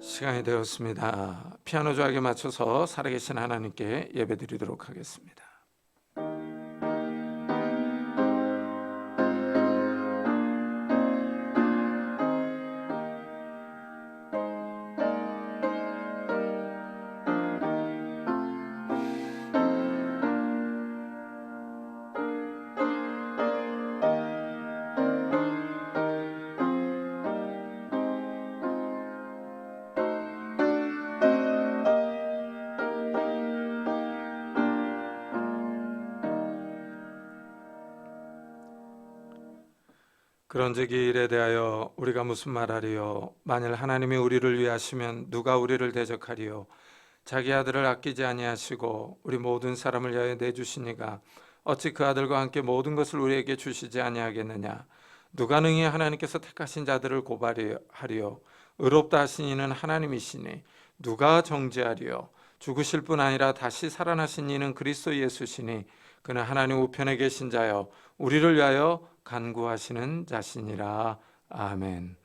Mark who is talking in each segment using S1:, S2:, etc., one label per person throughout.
S1: 시간이 되었습니다. 피아노 조각에 맞춰서 살아계신 하나님께 예배드리도록 하겠습니다. 그런즉 이 일에 대하여 우리가 무슨 말하리요? 만일 하나님이 우리를 위하시면 누가 우리를 대적하리요? 자기 아들을 아끼지 아니하시고 우리 모든 사람을 위하여 내주시니가 어찌 그 아들과 함께 모든 것을 우리에게 주시지 아니하겠느냐? 누가 능히 하나님께서 택하신 자들을 고발하리요? 의롭다 하신 이는 하나님이시니 누가 정죄하리요? 죽으실 뿐 아니라 다시 살아나신 이는 그리스도 예수시니 그는 하나님 우편에 계신 자여 우리를 위하여 간구하시는 자시니라. 아멘.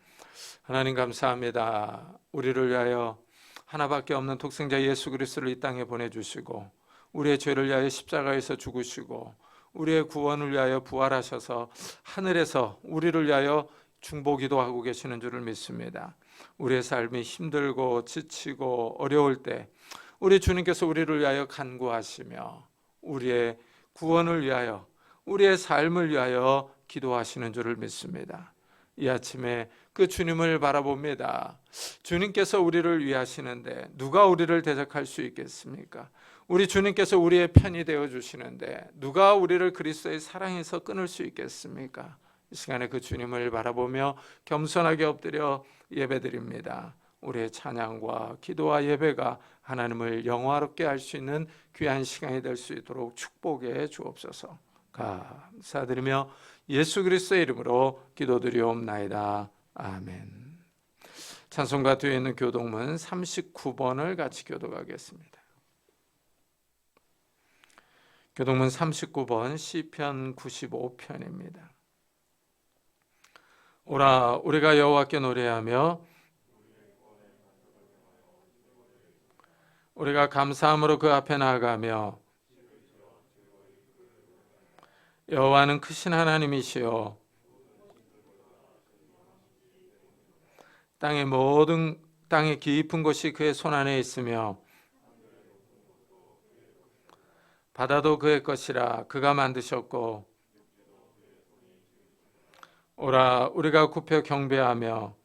S1: 하나님 감사합니다. 우리를 위하여 하나밖에 없는 독생자 예수 그리스도를 이 땅에 보내주시고 우리의 죄를 위하여 십자가에서 죽으시고 우리의 구원을 위하여 부활하셔서 하늘에서 우리를 위하여 중보기도 하고 계시는 줄을 믿습니다. 우리의 삶이 힘들고 지치고 어려울 때 우리 주님께서 우리를 위하여 간구하시며 우리의 구원을 위하여 우리의 삶을 위하여 기도하시는 줄을 믿습니다. 이 아침에 그 주님을 바라봅니다. 주님께서 우리를 위하시는데 누가 우리를 대적할 수 있겠습니까? 우리 주님께서 우리의 편이 되어 주시는데 누가 우리를 그리스도의 사랑에서 끊을 수 있겠습니까? 이 시간에 그 주님을 바라보며 겸손하게 엎드려 예배드립니다. 우리의 찬양과 기도와 예배가 하나님을 영화롭게 할 수 있는 귀한 시간이 될 수 있도록 축복해 주옵소서. 감사드리며 예수 그리스도의 이름으로 기도드리옵나이다. 아멘. 찬송가 뒤에 있는 교독문 39번을 같이 교독하겠습니다. 교독문 39번 시편 95편입니다. 오라 우리가 여호와께 노래하며 우리가 감사함으로 그 앞에 나아가며 여호와는 크신 하나님이시요 땅의 깊은 곳이 그의 손 안에 있으며 바다도 그의 것이라 그가 만드셨고 오라 우리가 굽혀 경배하며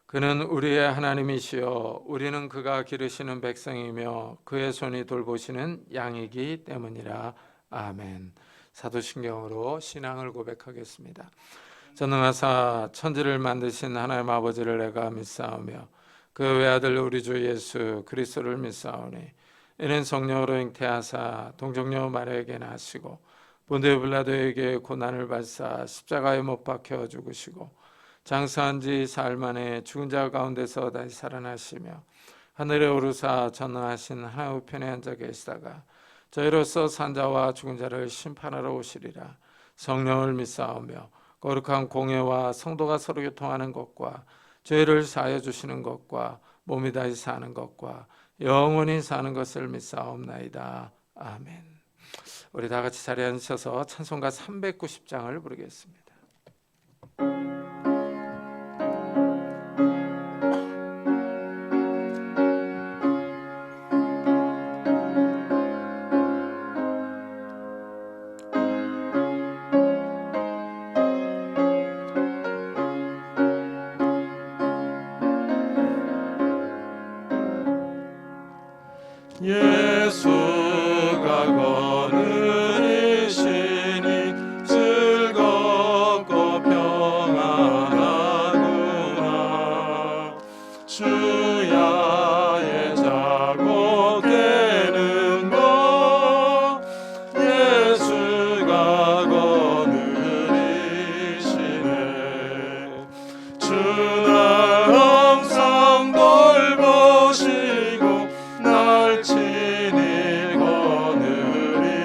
S1: 그는 우리의 하나님이시요 우리는 그가 기르시는 백성이며 그의 손이 돌보시는 양이기 때문이라. 아멘. 사도신경으로 신앙을 고백하겠습니다. 전능하사 천지를 만드신 하나님 아버지를 내가 믿사오며 그 외아들 우리 주 예수 그리스도를 믿사오니 이는 성령으로 잉태하사 동정녀 마리아에게 나시고 본디오 빌라도에게 고난을 받사 십자가에 못 박혀 죽으시고 장사한 지 사흘 만에 죽은 자 가운데서 다시 살아나시며 하늘에 오르사 전능하신 하나님 우편에 앉아 계시다가 저희로서 산자와 죽은 자를 심판하러 오시리라. 성령을 믿사오며 거룩한 공예와 성도가 서로 교통하는 것과 죄를 사하여 주시는 것과 몸이 다시 사는 것과 영원히 사는 것을 믿사옵나이다. 아멘. 우리 다 같이 자리에 앉으셔서 찬송가 390장을 부르겠습니다.
S2: 예수가 거느리시니 즐겁고 평안하구나. 주야의 자고 되는 것 예수가 거느리시네. 주나 항상 돌보시고 날 친히 거느리시네.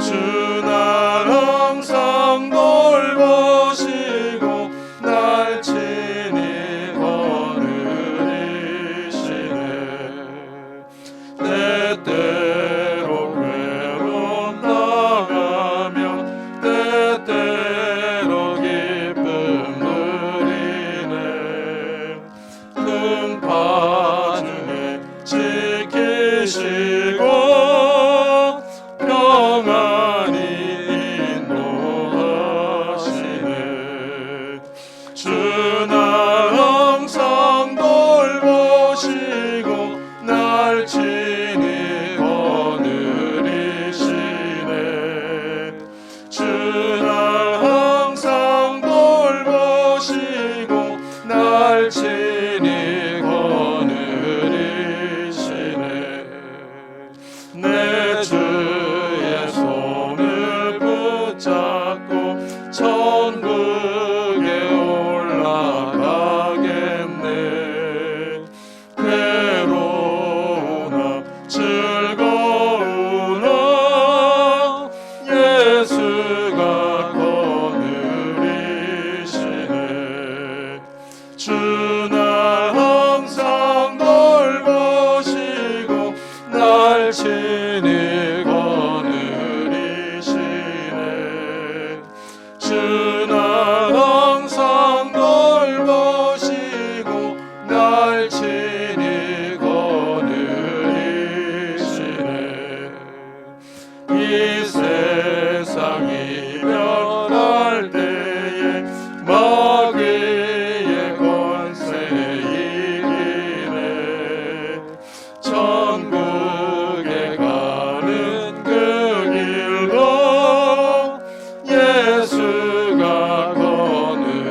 S2: 주 날 항상 돌보시고 올라가겠네. 괴로우나 즐거우나 예수가 거느리시네. 주나 항상 돌보시고 날 친히 거느리시네. 주나 항상 돌보시고 날 친히 거느리시네. 이 세상이 변할 때에 마귀의 권세 이기네. 천국에 가는 그 길로 예수가 거느리시네.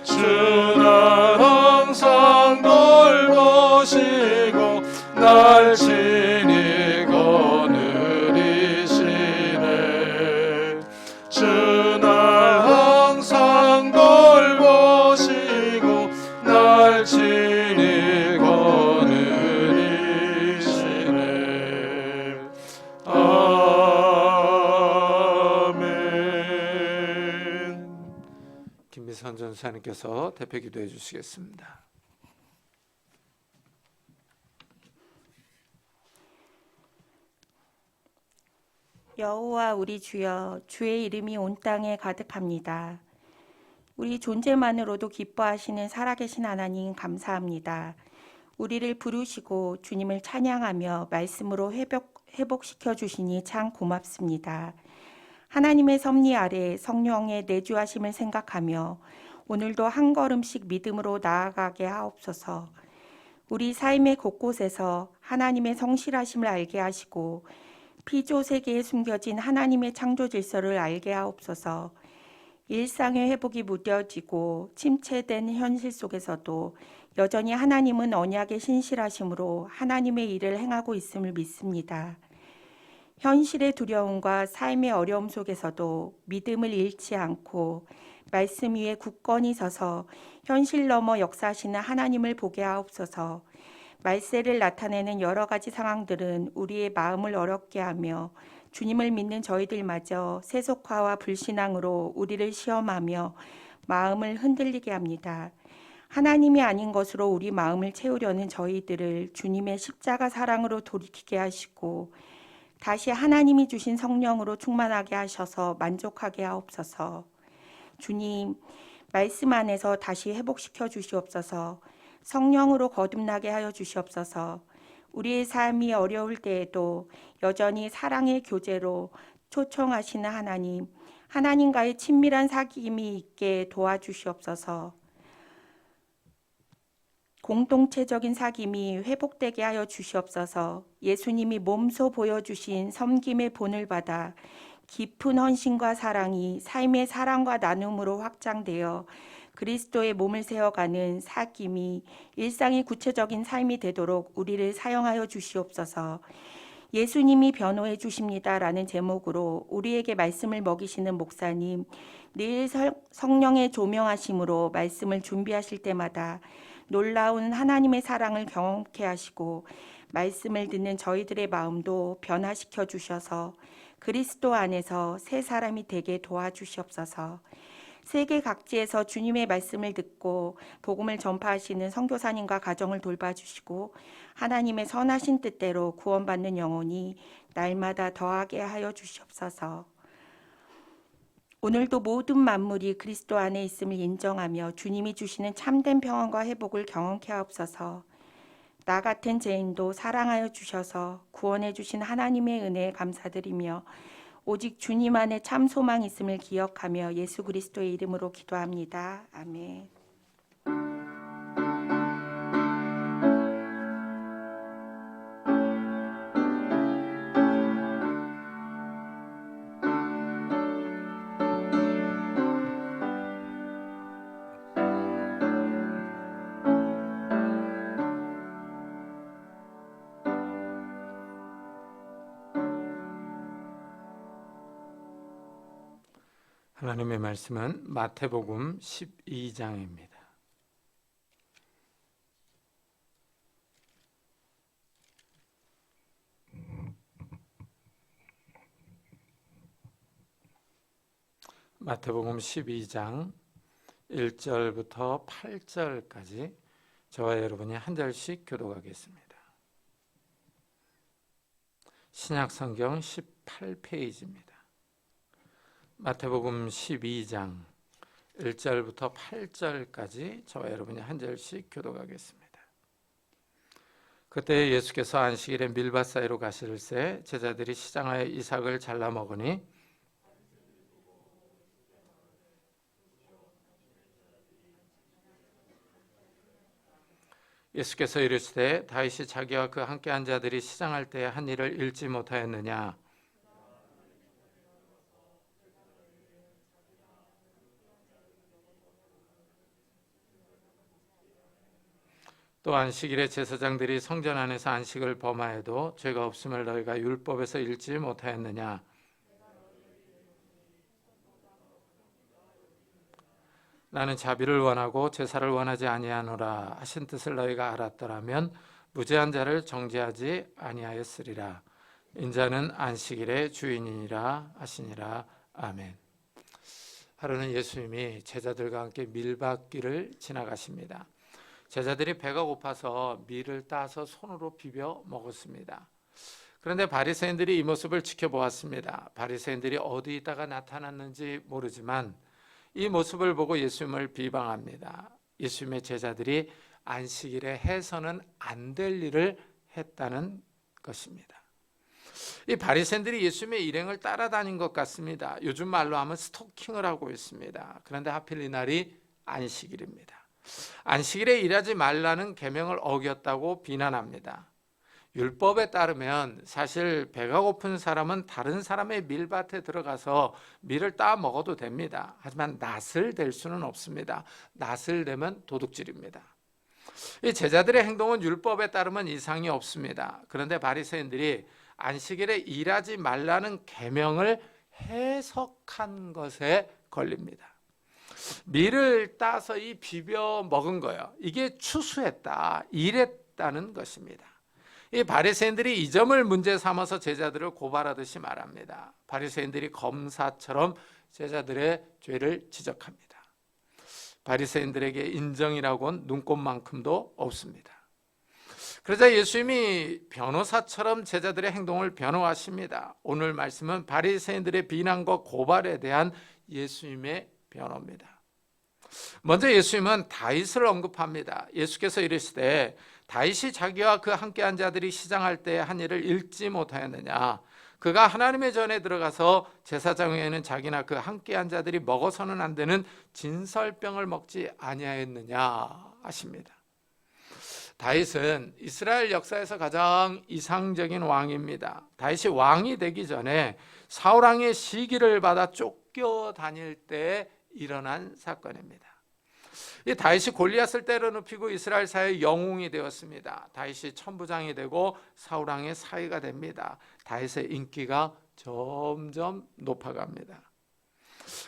S2: 주나 항상 돌보시고 날 친히 거느리시네. 주나 항상 돌보시고 날 친히 거느리시네. 아멘.
S1: 김미선 전사님께서 대표 기도해 주시겠습니다.
S3: 여호와 우리 주여, 주의 이름이 온 땅에 가득합니다. 우리 존재만으로도 기뻐하시는 살아계신 하나님 감사합니다. 우리를 부르시고 주님을 찬양하며 말씀으로 회복시켜 주시니 참 고맙습니다. 하나님의 섭리 아래 성령의 내주하심을 생각하며 오늘도 한 걸음씩 믿음으로 나아가게 하옵소서. 우리 삶의 곳곳에서 하나님의 성실하심을 알게 하시고 피조 세계에 숨겨진 하나님의 창조 질서를 알게 하옵소서. 일상의 회복이 무뎌지고 침체된 현실 속에서도 여전히 하나님은 언약의 신실하심으로 하나님의 일을 행하고 있음을 믿습니다. 현실의 두려움과 삶의 어려움 속에서도 믿음을 잃지 않고 말씀 위에 굳건히 서서 현실 넘어 역사하시는 하나님을 보게 하옵소서. 말세를 나타내는 여러 가지 상황들은 우리의 마음을 어렵게 하며 주님을 믿는 저희들마저 세속화와 불신앙으로 우리를 시험하며 마음을 흔들리게 합니다. 하나님이 아닌 것으로 우리 마음을 채우려는 저희들을 주님의 십자가 사랑으로 돌이키게 하시고 다시 하나님이 주신 성령으로 충만하게 하셔서 만족하게 하옵소서. 주님, 말씀 안에서 다시 회복시켜 주시옵소서. 성령으로 거듭나게 하여 주시옵소서. 우리의 삶이 어려울 때에도 여전히 사랑의 교제로 초청하시는 하나님, 하나님과의 친밀한 사귐이 있게 도와주시옵소서. 공동체적인 사귐이 회복되게 하여 주시옵소서. 예수님이 몸소 보여주신 섬김의 본을 받아 깊은 헌신과 사랑이 삶의 사랑과 나눔으로 확장되어 그리스도의 몸을 세워가는 사귐이 일상의 구체적인 삶이 되도록 우리를 사용하여 주시옵소서. 예수님이 변호해 주십니다라는 제목으로 우리에게 말씀을 먹이시는 목사님, 늘 성령의 조명하심으로 말씀을 준비하실 때마다 놀라운 하나님의 사랑을 경험케 하시고 말씀을 듣는 저희들의 마음도 변화시켜 주셔서 그리스도 안에서 새 사람이 되게 도와주시옵소서. 세계 각지에서 주님의 말씀을 듣고 복음을 전파하시는 선교사님과 가정을 돌봐주시고 하나님의 선하신 뜻대로 구원받는 영혼이 날마다 더하게 하여 주시옵소서. 오늘도 모든 만물이 그리스도 안에 있음을 인정하며 주님이 주시는 참된 평안과 회복을 경험케 하옵소서. 나 같은 죄인도 사랑하여 주셔서 구원해 주신 하나님의 은혜에 감사드리며 오직 주님 안에 참 소망이 있음을 기억하며 예수 그리스도의 이름으로 기도합니다. 아멘.
S1: 하나님의 말씀은 마태복음 12장입니다. 마태복음 12장 1절부터 8절까지 저와 여러분이 한 절씩 교독하겠습니다. 신약성경 18페이지입니다. 마태복음 12장 1절부터 8절까지 저와 여러분이 한 절씩 교독하겠습니다. 그때 예수께서 안식일에 밀밭 사이로 가시를새 제자들이 시장하여 이삭을 잘라 먹으니 예수께서 이르시되 다윗이 자기와 그 함께한 자들이 시장할 때에 한 일을 읽지 못하였느냐? 또 안식일에 제사장들이 성전 안에서 안식을 범하여도 죄가 없음을 너희가 율법에서 읽지 못하였느냐? 나는 자비를 원하고 제사를 원하지 아니하노라 하신 뜻을 너희가 알았더라면 무죄한 자를 정죄하지 아니하였으리라. 인자는 안식일의 주인이니라 하시니라. 아멘. 하루는 예수님이 제자들과 함께 밀밭길을 지나가십니다. 제자들이 배가 고파서 밀을 따서 손으로 비벼 먹었습니다. 그런데 바리새인들이 이 모습을 지켜보았습니다. 바리새인들이 어디다가 나타났는지 모르지만 이 모습을 보고 예수님을 비방합니다. 예수님의 제자들이 안식일에 해서는 안 될 일을 했다는 것입니다. 이 바리새인들이 예수님의 일행을 따라다닌 것 같습니다. 요즘 말로 하면 스토킹을 하고 있습니다. 그런데 하필 이날이 안식일입니다. 안식일에 일하지 말라는 계명을 어겼다고 비난합니다. 율법에 따르면 사실 배가 고픈 사람은 다른 사람의 밀밭에 들어가서 밀을 따 먹어도 됩니다. 하지만 낫을 댈 수는 없습니다. 낫을 대면 도둑질입니다. 이 제자들의 행동은 율법에 따르면 이상이 없습니다. 그런데 바리새인들이 안식일에 일하지 말라는 계명을 해석한 것에 걸립니다. 밀을 따서 비벼 먹은 거예요. 이게 추수했다, 일했다는 것입니다. 이 바리새인들이 이 점을 문제 삼아서 제자들을 고발하듯이 말합니다. 바리새인들이 검사처럼 제자들의 죄를 지적합니다. 바리새인들에게 인정이라고는 눈꼽만큼도 없습니다. 그러자 예수님이 변호사처럼 제자들의 행동을 변호하십니다. 오늘 말씀은 바리새인들의 비난과 고발에 대한 예수님의 변호입니다. 먼저 예수님은 다윗을 언급합니다. 예수께서 이르시되 다윗이 자기와 그 함께한 자들이 시장할 때 한 일을 읽지 못하였느냐? 그가 하나님의 전에 들어가서 제사장 외에는 자기나 그 함께한 자들이 먹어서는 안 되는 진설병을 먹지 아니하였느냐 하십니다. 다윗은 이스라엘 역사에서 가장 이상적인 왕입니다. 다윗이 왕이 되기 전에 사울 왕의 시기를 받아 쫓겨다닐 때 일어난 사건입니다. 이 다윗이 골리앗을 때려눕히고 이스라엘 사회의 영웅이 되었습니다. 다윗이 천부장이 되고 사울 왕의 사위가 됩니다. 다윗의 인기가 점점 높아갑니다.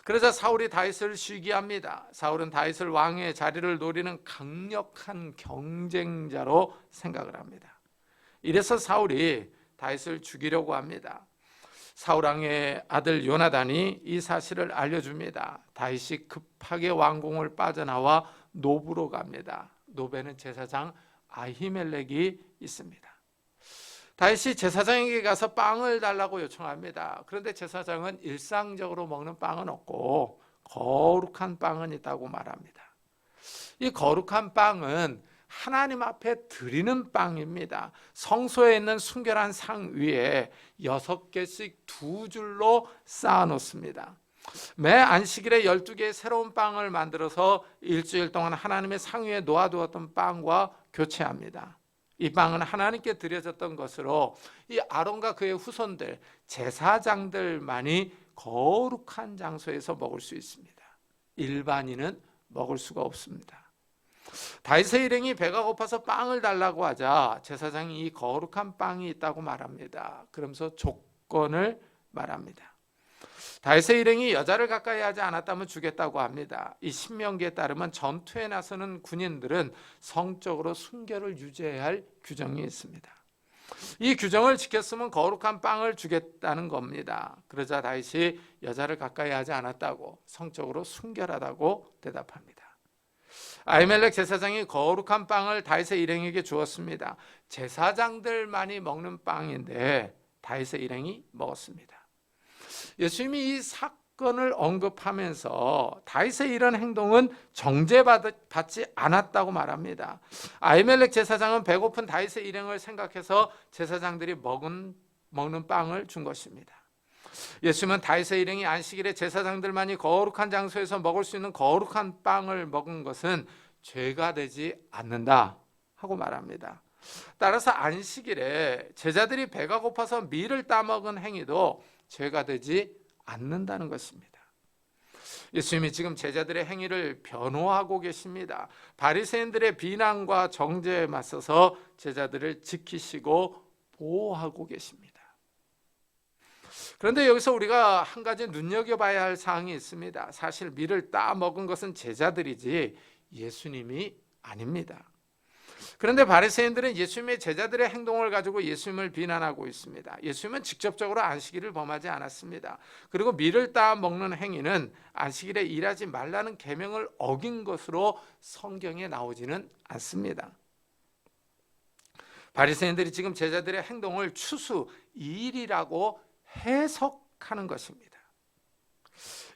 S1: 그러자 사울이 다윗을 시기합니다. 사울은 다윗을 왕의 자리를 노리는 강력한 경쟁자로 생각을 합니다. 이래서 사울이 다윗을 죽이려고 합니다. 사울 왕의 아들 요나단이 이 사실을 알려줍니다. 다윗이 급하게 왕궁을 빠져나와 노브로 갑니다. 노베는 제사장 아히멜렉이 있습니다. 다윗이 제사장에게 가서 빵을 달라고 요청합니다. 그런데 제사장은 일상적으로 먹는 빵은 없고 거룩한 빵은 있다고 말합니다. 이 거룩한 빵은 하나님 앞에 드리는 빵입니다. 성소에 있는 순결한 상 위에 6개씩 2줄로 쌓아놓습니다. 매 안식일에 12개의 새로운 빵을 만들어서 일주일 동안 하나님의 상 위에 놓아두었던 빵과 교체합니다. 이 빵은 하나님께 드려졌던 것으로 이 아론과 그의 후손들, 제사장들만이 거룩한 장소에서 먹을 수 있습니다. 일반인은 먹을 수가 없습니다. 다윗의 일행이 배가 고파서 빵을 달라고 하자 제사장이 이 거룩한 빵이 있다고 말합니다. 그러면서 조건을 말합니다. 다윗의 일행이 여자를 가까이 하지 않았다면 죽겠다고 합니다. 이 신명기에 따르면 전투에 나서는 군인들은 성적으로 순결을 유지해야 할 규정이 있습니다. 이 규정을 지켰으면 거룩한 빵을 주겠다는 겁니다. 그러자 다윗이 여자를 가까이 하지 않았다고, 성적으로 순결하다고 대답합니다. 아히멜렉 제사장이 거룩한 빵을 다윗의 일행에게 주었습니다. 제사장들만이 먹는 빵인데 다윗의 일행이 먹었습니다. 예수님이 이 사건을 언급하면서 다윗의 이런 행동은 정죄받지 않았다고 말합니다. 아히멜렉 제사장은 배고픈 다윗의 일행을 생각해서 제사장들이 먹는 빵을 준 것입니다. 예수님은 다윗의 일행이 안식일에 제사장들만이 거룩한 장소에서 먹을 수 있는 거룩한 빵을 먹은 것은 죄가 되지 않는다 하고 말합니다. 따라서 안식일에 제자들이 배가 고파서 밀을 따먹은 행위도 죄가 되지 않는다는 것입니다. 예수님이 지금 제자들의 행위를 변호하고 계십니다. 바리새인들의 비난과 정죄에 맞서서 제자들을 지키시고 보호하고 계십니다. 그런데 여기서 우리가 한 가지 눈여겨봐야 할 사항이 있습니다. 사실 밀을 따먹은 것은 제자들이지 예수님이 아닙니다. 그런데 바리새인들은 예수님의 제자들의 행동을 가지고 예수님을 비난하고 있습니다. 예수님은 직접적으로 안식일을 범하지 않았습니다. 그리고 밀을 따먹는 행위는 안식일에 일하지 말라는 계명을 어긴 것으로 성경에 나오지는 않습니다. 바리새인들이 지금 제자들의 행동을 추수, 일이라고 해석하는 것입니다.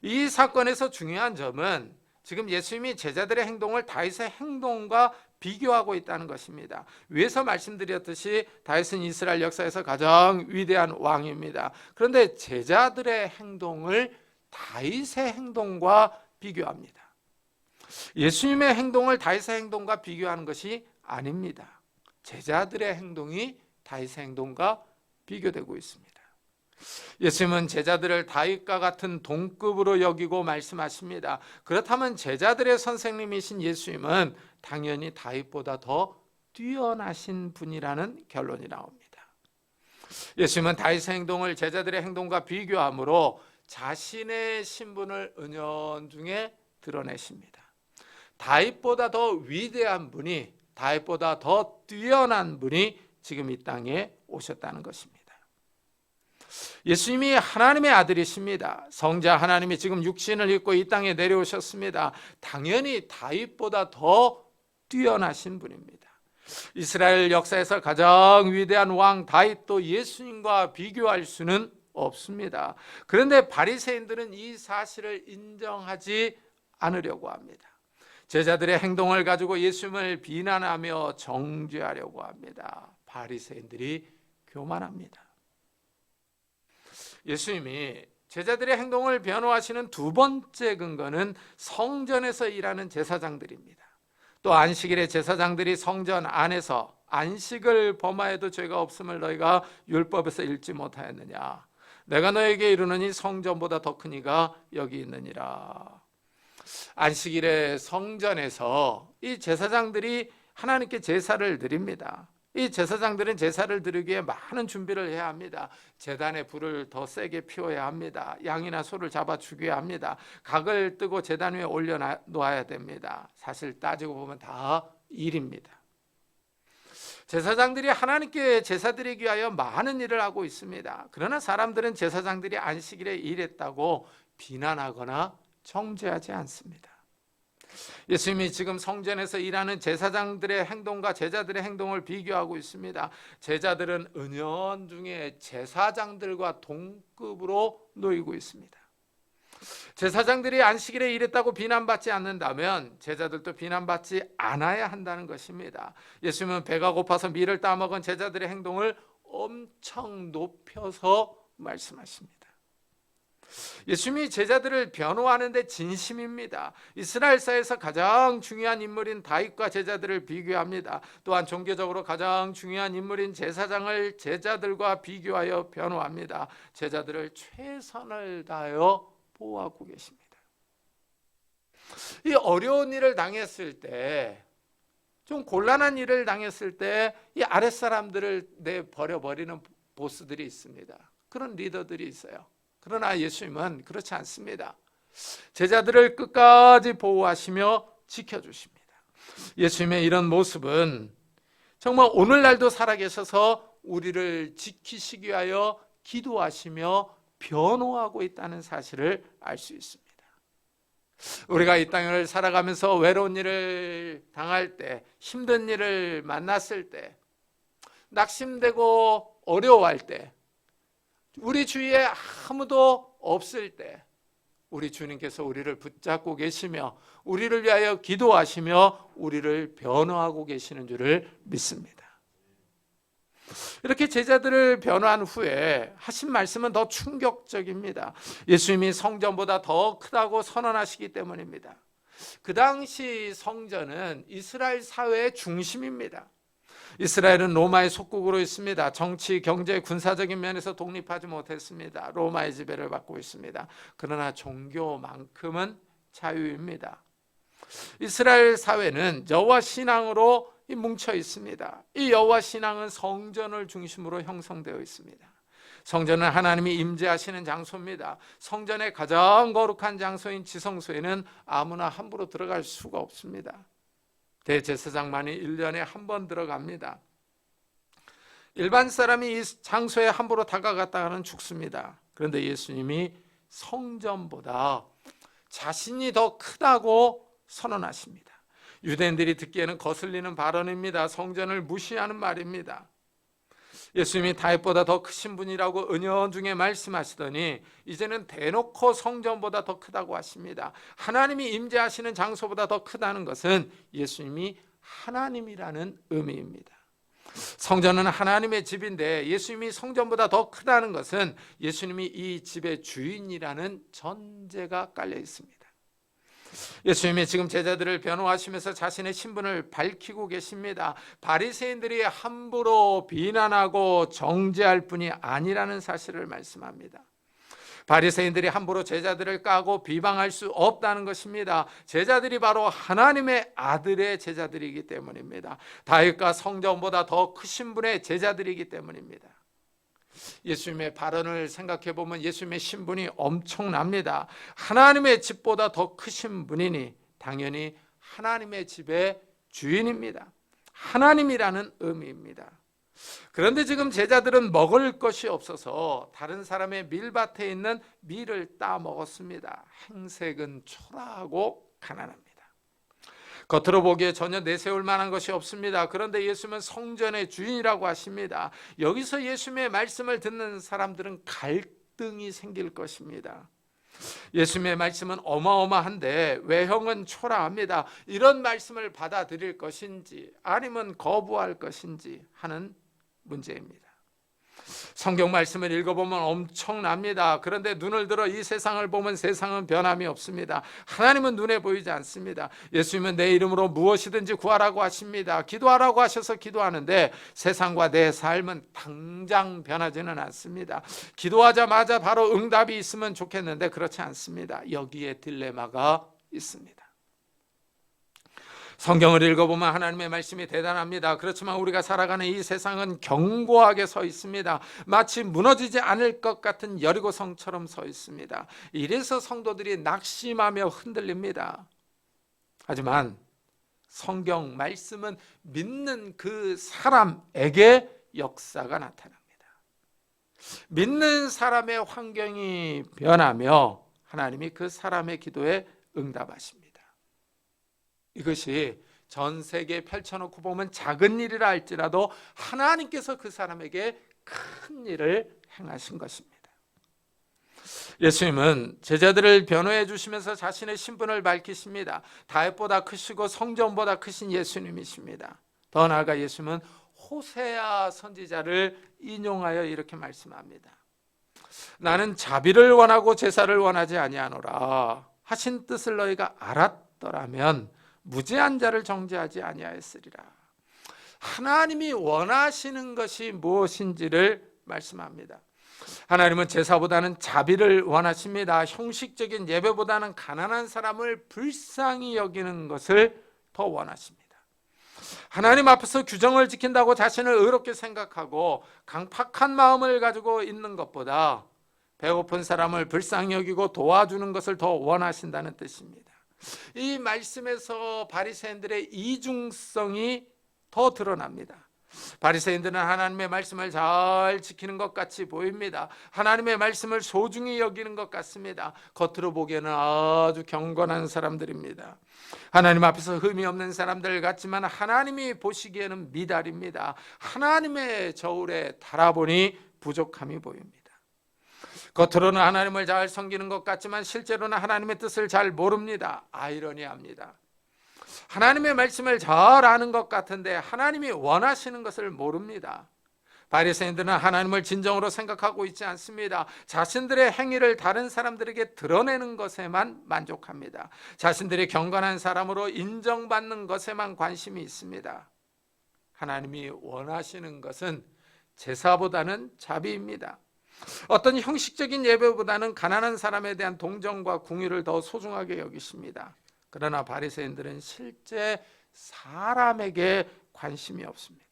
S1: 이 사건에서 중요한 점은 지금 예수님이 제자들의 행동을 다윗의 행동과 비교하고 있다는 것입니다. 위에서 말씀드렸듯이 다윗은 이스라엘 역사에서 가장 위대한 왕입니다. 그런데 제자들의 행동을 다윗의 행동과 비교합니다. 예수님의 행동을 다윗의 행동과 비교하는 것이 아닙니다. 제자들의 행동이 다윗의 행동과 비교되고 있습니다. 예수님은 제자들을 다윗과 같은 동급으로 여기고 말씀하십니다. 그렇다면 제자들의 선생님이신 예수님은 당연히 다윗보다 더 뛰어나신 분이라는 결론이 나옵니다. 예수님은 다윗의 행동을 제자들의 행동과 비교함으로 자신의 신분을 은연중에 드러내십니다. 다윗보다 더 위대한 분이, 다윗보다 더 뛰어난 분이 지금 이 땅에 오셨다는 것입니다. 예수님이 하나님의 아들이십니다. 성자 하나님이 지금 육신을 입고 이 땅에 내려오셨습니다. 당연히 다윗보다 더 뛰어나신 분입니다. 이스라엘 역사에서 가장 위대한 왕 다윗도 예수님과 비교할 수는 없습니다. 그런데 바리새인들은 이 사실을 인정하지 않으려고 합니다. 제자들의 행동을 가지고 예수님을 비난하며 정죄하려고 합니다. 바리새인들이 교만합니다. 예수님이 제자들의 행동을 변호하시는 두 번째 근거는 성전에서 일하는 제사장들입니다. 또 안식일에 제사장들이 성전 안에서 안식을 범하여도 죄가 없음을 너희가 율법에서 읽지 못하였느냐. 내가 너에게 이르노니 성전보다 더 큰 이가 여기 있느니라. 안식일에 성전에서 이 제사장들이 하나님께 제사를 드립니다. 이 제사장들은 제사를 드리기 위해 많은 준비를 해야 합니다. 제단에 불을 더 세게 피워야 합니다. 양이나 소를 잡아 죽여야 합니다. 각을 뜨고 제단 위에 올려놓아야 됩니다. 사실 따지고 보면 다 일입니다. 제사장들이 하나님께 제사 드리기 위하여 많은 일을 하고 있습니다. 그러나 사람들은 제사장들이 안식일에 일했다고 비난하거나 정죄하지 않습니다. 예수님이 지금 성전에서 일하는 제사장들의 행동과 제자들의 행동을 비교하고 있습니다. 제자들은 은연중에 제사장들과 동급으로 놓이고 있습니다. 제사장들이 안식일에 일했다고 비난받지 않는다면 제자들도 비난받지 않아야 한다는 것입니다. 예수님은 배가 고파서 밀을 따먹은 제자들의 행동을 엄청 높여서 말씀하십니다. 예수님이 제자들을 변호하는 데 진심입니다. 이스라엘사에서 가장 중요한 인물인 다윗과 제자들을 비교합니다. 또한 종교적으로 가장 중요한 인물인 제사장을 제자들과 비교하여 변호합니다. 제자들을 최선을 다하여 보호하고 계십니다. 이 어려운 일을 당했을 때, 좀 곤란한 일을 당했을 때 이 아랫사람들을 내버려버리는 보스들이 있습니다. 그런 리더들이 있어요. 그러나 예수님은 그렇지 않습니다. 제자들을 끝까지 보호하시며 지켜주십니다. 예수님의 이런 모습은 정말 오늘날도 살아계셔서 우리를 지키시기 위하여 기도하시며 변호하고 있다는 사실을 알 수 있습니다. 우리가 이 땅을 살아가면서 외로운 일을 당할 때, 힘든 일을 만났을 때, 낙심되고 어려워할 때, 우리 주위에 아무도 없을 때 우리 주님께서 우리를 붙잡고 계시며 우리를 위하여 기도하시며 우리를 변호하고 계시는 줄을 믿습니다. 이렇게 제자들을 변호한 후에 하신 말씀은 더 충격적입니다. 예수님이 성전보다 더 크다고 선언하시기 때문입니다. 그 당시 성전은 이스라엘 사회의 중심입니다. 이스라엘은 로마의 속국으로 있습니다. 정치, 경제, 군사적인 면에서 독립하지 못했습니다. 로마의 지배를 받고 있습니다. 그러나 종교만큼은 자유입니다. 이스라엘 사회는 여호와 신앙으로 뭉쳐 있습니다. 이 여호와 신앙은 성전을 중심으로 형성되어 있습니다. 성전은 하나님이 임재하시는 장소입니다. 성전의 가장 거룩한 장소인 지성소에는 아무나 함부로 들어갈 수가 없습니다. 대제사장만이 1년에 한 번 들어갑니다. 일반 사람이 이 장소에 함부로 다가갔다가는 죽습니다. 그런데 예수님이 성전보다 자신이 더 크다고 선언하십니다. 유대인들이 듣기에는 거슬리는 발언입니다. 성전을 무시하는 말입니다. 예수님이 다윗보다 더 크신 분이라고 은연중에 말씀하시더니 이제는 대놓고 성전보다 더 크다고 하십니다. 하나님이 임재하시는 장소보다 더 크다는 것은 예수님이 하나님이라는 의미입니다. 성전은 하나님의 집인데 예수님이 성전보다 더 크다는 것은 예수님이 이 집의 주인이라는 전제가 깔려 있습니다. 예수님이 지금 제자들을 변호하시면서 자신의 신분을 밝히고 계십니다. 바리새인들이 함부로 비난하고 정죄할 뿐이 아니라는 사실을 말씀합니다. 바리새인들이 함부로 제자들을 까고 비방할 수 없다는 것입니다. 제자들이 바로 하나님의 아들의 제자들이기 때문입니다. 다윗과 성전보다 더 크신 분의 제자들이기 때문입니다. 예수님의 발언을 생각해 보면 예수님의 신분이 엄청납니다. 하나님의 집보다 더 크신 분이니 당연히 하나님의 집의 주인입니다. 하나님이라는 의미입니다. 그런데 지금 제자들은 먹을 것이 없어서 다른 사람의 밀밭에 있는 밀을 따 먹었습니다. 행색은 초라하고 가난합니다. 겉으로 보기에 전혀 내세울 만한 것이 없습니다. 그런데 예수님은 성전의 주인이라고 하십니다. 여기서 예수님의 말씀을 듣는 사람들은 갈등이 생길 것입니다. 예수님의 말씀은 어마어마한데 외형은 초라합니다. 이런 말씀을 받아들일 것인지 아니면 거부할 것인지 하는 문제입니다. 성경 말씀을 읽어보면 엄청납니다. 그런데 눈을 들어 이 세상을 보면 세상은 변함이 없습니다. 하나님은 눈에 보이지 않습니다. 예수님은 내 이름으로 무엇이든지 구하라고 하십니다. 기도하라고 하셔서 기도하는데 세상과 내 삶은 당장 변하지는 않습니다. 기도하자마자 바로 응답이 있으면 좋겠는데 그렇지 않습니다. 여기에 딜레마가 있습니다. 성경을 읽어보면 하나님의 말씀이 대단합니다. 그렇지만 우리가 살아가는 이 세상은 견고하게 서 있습니다. 마치 무너지지 않을 것 같은 여리고성처럼 서 있습니다. 이래서 성도들이 낙심하며 흔들립니다. 하지만 성경 말씀은 믿는 그 사람에게 역사가 나타납니다. 믿는 사람의 환경이 변하며 하나님이 그 사람의 기도에 응답하십니다. 이것이 전 세계에 펼쳐놓고 보면 작은 일이라 할지라도 하나님께서 그 사람에게 큰 일을 행하신 것입니다. 예수님은 제자들을 변호해 주시면서 자신의 신분을 밝히십니다. 다윗보다 크시고 성전보다 크신 예수님이십니다. 더 나아가 예수님은 호세아 선지자를 인용하여 이렇게 말씀합니다. 나는 자비를 원하고 제사를 원하지 아니하노라. 하신 뜻을 너희가 알았더라면 무죄한 자를 정죄하지 아니하였으리라. 하나님이 원하시는 것이 무엇인지를 말씀합니다. 하나님은 제사보다는 자비를 원하십니다. 형식적인 예배보다는 가난한 사람을 불쌍히 여기는 것을 더 원하십니다. 하나님 앞에서 규정을 지킨다고 자신을 의롭게 생각하고 강팍한 마음을 가지고 있는 것보다 배고픈 사람을 불쌍히 여기고 도와주는 것을 더 원하신다는 뜻입니다. 이 말씀에서 바리새인들의 이중성이 더 드러납니다. 바리새인들은 하나님의 말씀을 잘 지키는 것 같이 보입니다. 하나님의 말씀을 소중히 여기는 것 같습니다. 겉으로 보기에는 아주 경건한 사람들입니다. 하나님 앞에서 흠이 없는 사람들 같지만 하나님이 보시기에는 미달입니다. 하나님의 저울에 달아보니 부족함이 보입니다. 겉으로는 하나님을 잘 섬기는 것 같지만 실제로는 하나님의 뜻을 잘 모릅니다. 아이러니합니다. 하나님의 말씀을 잘 아는 것 같은데 하나님이 원하시는 것을 모릅니다. 바리새인들은 하나님을 진정으로 생각하고 있지 않습니다. 자신들의 행위를 다른 사람들에게 드러내는 것에만 만족합니다. 자신들이 경건한 사람으로 인정받는 것에만 관심이 있습니다. 하나님이 원하시는 것은 제사보다는 자비입니다. 어떤 형식적인 예배보다는 가난한 사람에 대한 동정과 궁유를 더 소중하게 여기십니다. 그러나 바리새인들은 실제 사람에게 관심이 없습니다.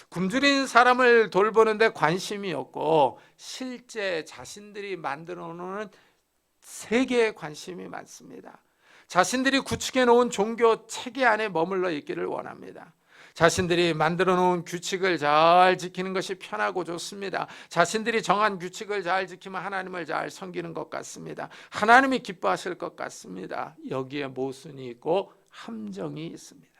S1: 굶주린 사람을 돌보는데 관심이 없고 실제 자신들이 만들어 놓은 세계에 관심이 많습니다. 자신들이 구축해 놓은 종교 체계 안에 머물러 있기를 원합니다. 자신들이 만들어 놓은 규칙을 잘 지키는 것이 편하고 좋습니다. 자신들이 정한 규칙을 잘 지키면 하나님을 잘 섬기는 것 같습니다. 하나님이 기뻐하실 것 같습니다. 여기에 모순이 있고 함정이 있습니다.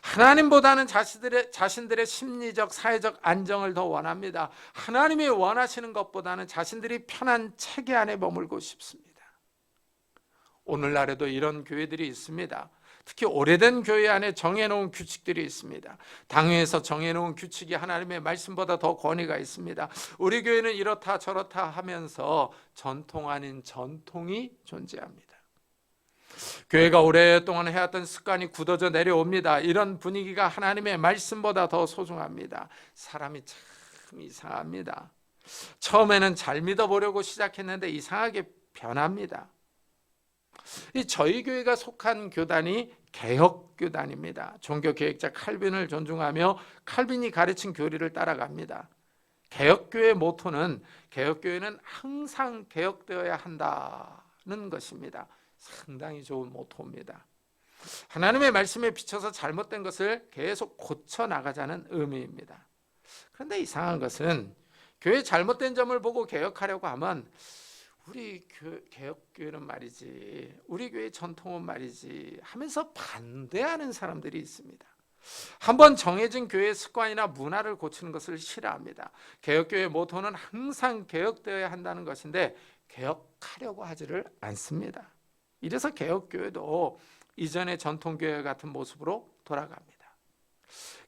S1: 하나님보다는 자신들의 심리적, 사회적 안정을 더 원합니다. 하나님이 원하시는 것보다는 자신들이 편한 체계 안에 머물고 싶습니다. 오늘날에도 이런 교회들이 있습니다. 특히 오래된 교회 안에 정해놓은 규칙들이 있습니다. 당회에서 정해놓은 규칙이 하나님의 말씀보다 더 권위가 있습니다. 우리 교회는 이렇다 저렇다 하면서 전통 아닌 전통이 존재합니다. 교회가 오랫동안 해왔던 습관이 굳어져 내려옵니다. 이런 분위기가 하나님의 말씀보다 더 소중합니다. 사람이 참 이상합니다. 처음에는 잘 믿어보려고 시작했는데 이상하게 변합니다. 저희 교회가 속한 교단이 개혁교단입니다. 종교개혁자 칼빈을 존중하며 칼빈이 가르친 교리를 따라갑니다. 개혁교회의 모토는 개혁교회는 항상 개혁되어야 한다는 것입니다. 상당히 좋은 모토입니다. 하나님의 말씀에 비춰서 잘못된 것을 계속 고쳐나가자는 의미입니다. 그런데 이상한 것은 교회 잘못된 점을 보고 개혁하려고 하면 우리 개혁교회는 말이지, 우리 교회 전통은 말이지 하면서 반대하는 사람들이 있습니다. 한번 정해진 교회의 습관이나 문화를 고치는 것을 싫어합니다. 개혁교회의 모토는 항상 개혁되어야 한다는 것인데 개혁하려고 하지를 않습니다. 이래서 개혁교회도 이전의 전통교회 같은 모습으로 돌아갑니다.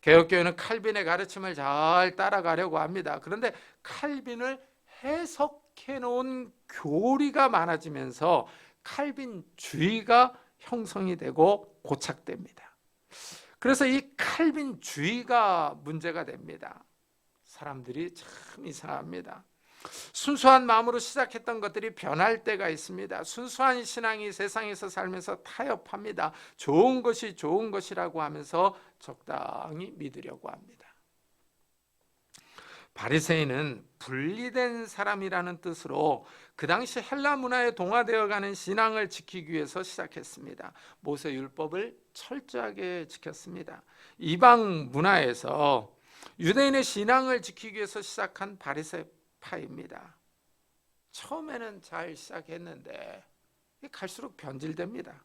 S1: 개혁교회는 칼빈의 가르침을 잘 따라가려고 합니다. 그런데 칼빈을 해석해 놓은 교리가 많아지면서 칼빈주의가 형성이 되고 고착됩니다. 그래서 이 칼빈주의가 문제가 됩니다. 사람들이 참 이상합니다. 순수한 마음으로 시작했던 것들이 변할 때가 있습니다. 순수한 신앙이 세상에서 살면서 타협합니다. 좋은 것이 좋은 것이라고 하면서 적당히 믿으려고 합니다. 바리새인은 분리된 사람이라는 뜻으로 그 당시 헬라 문화에 동화되어가는 신앙을 지키기 위해서 시작했습니다. 모세 율법을 철저하게 지켰습니다. 이방 문화에서 유대인의 신앙을 지키기 위해서 시작한 바리새파입니다. 처음에는 잘 시작했는데 갈수록 변질됩니다.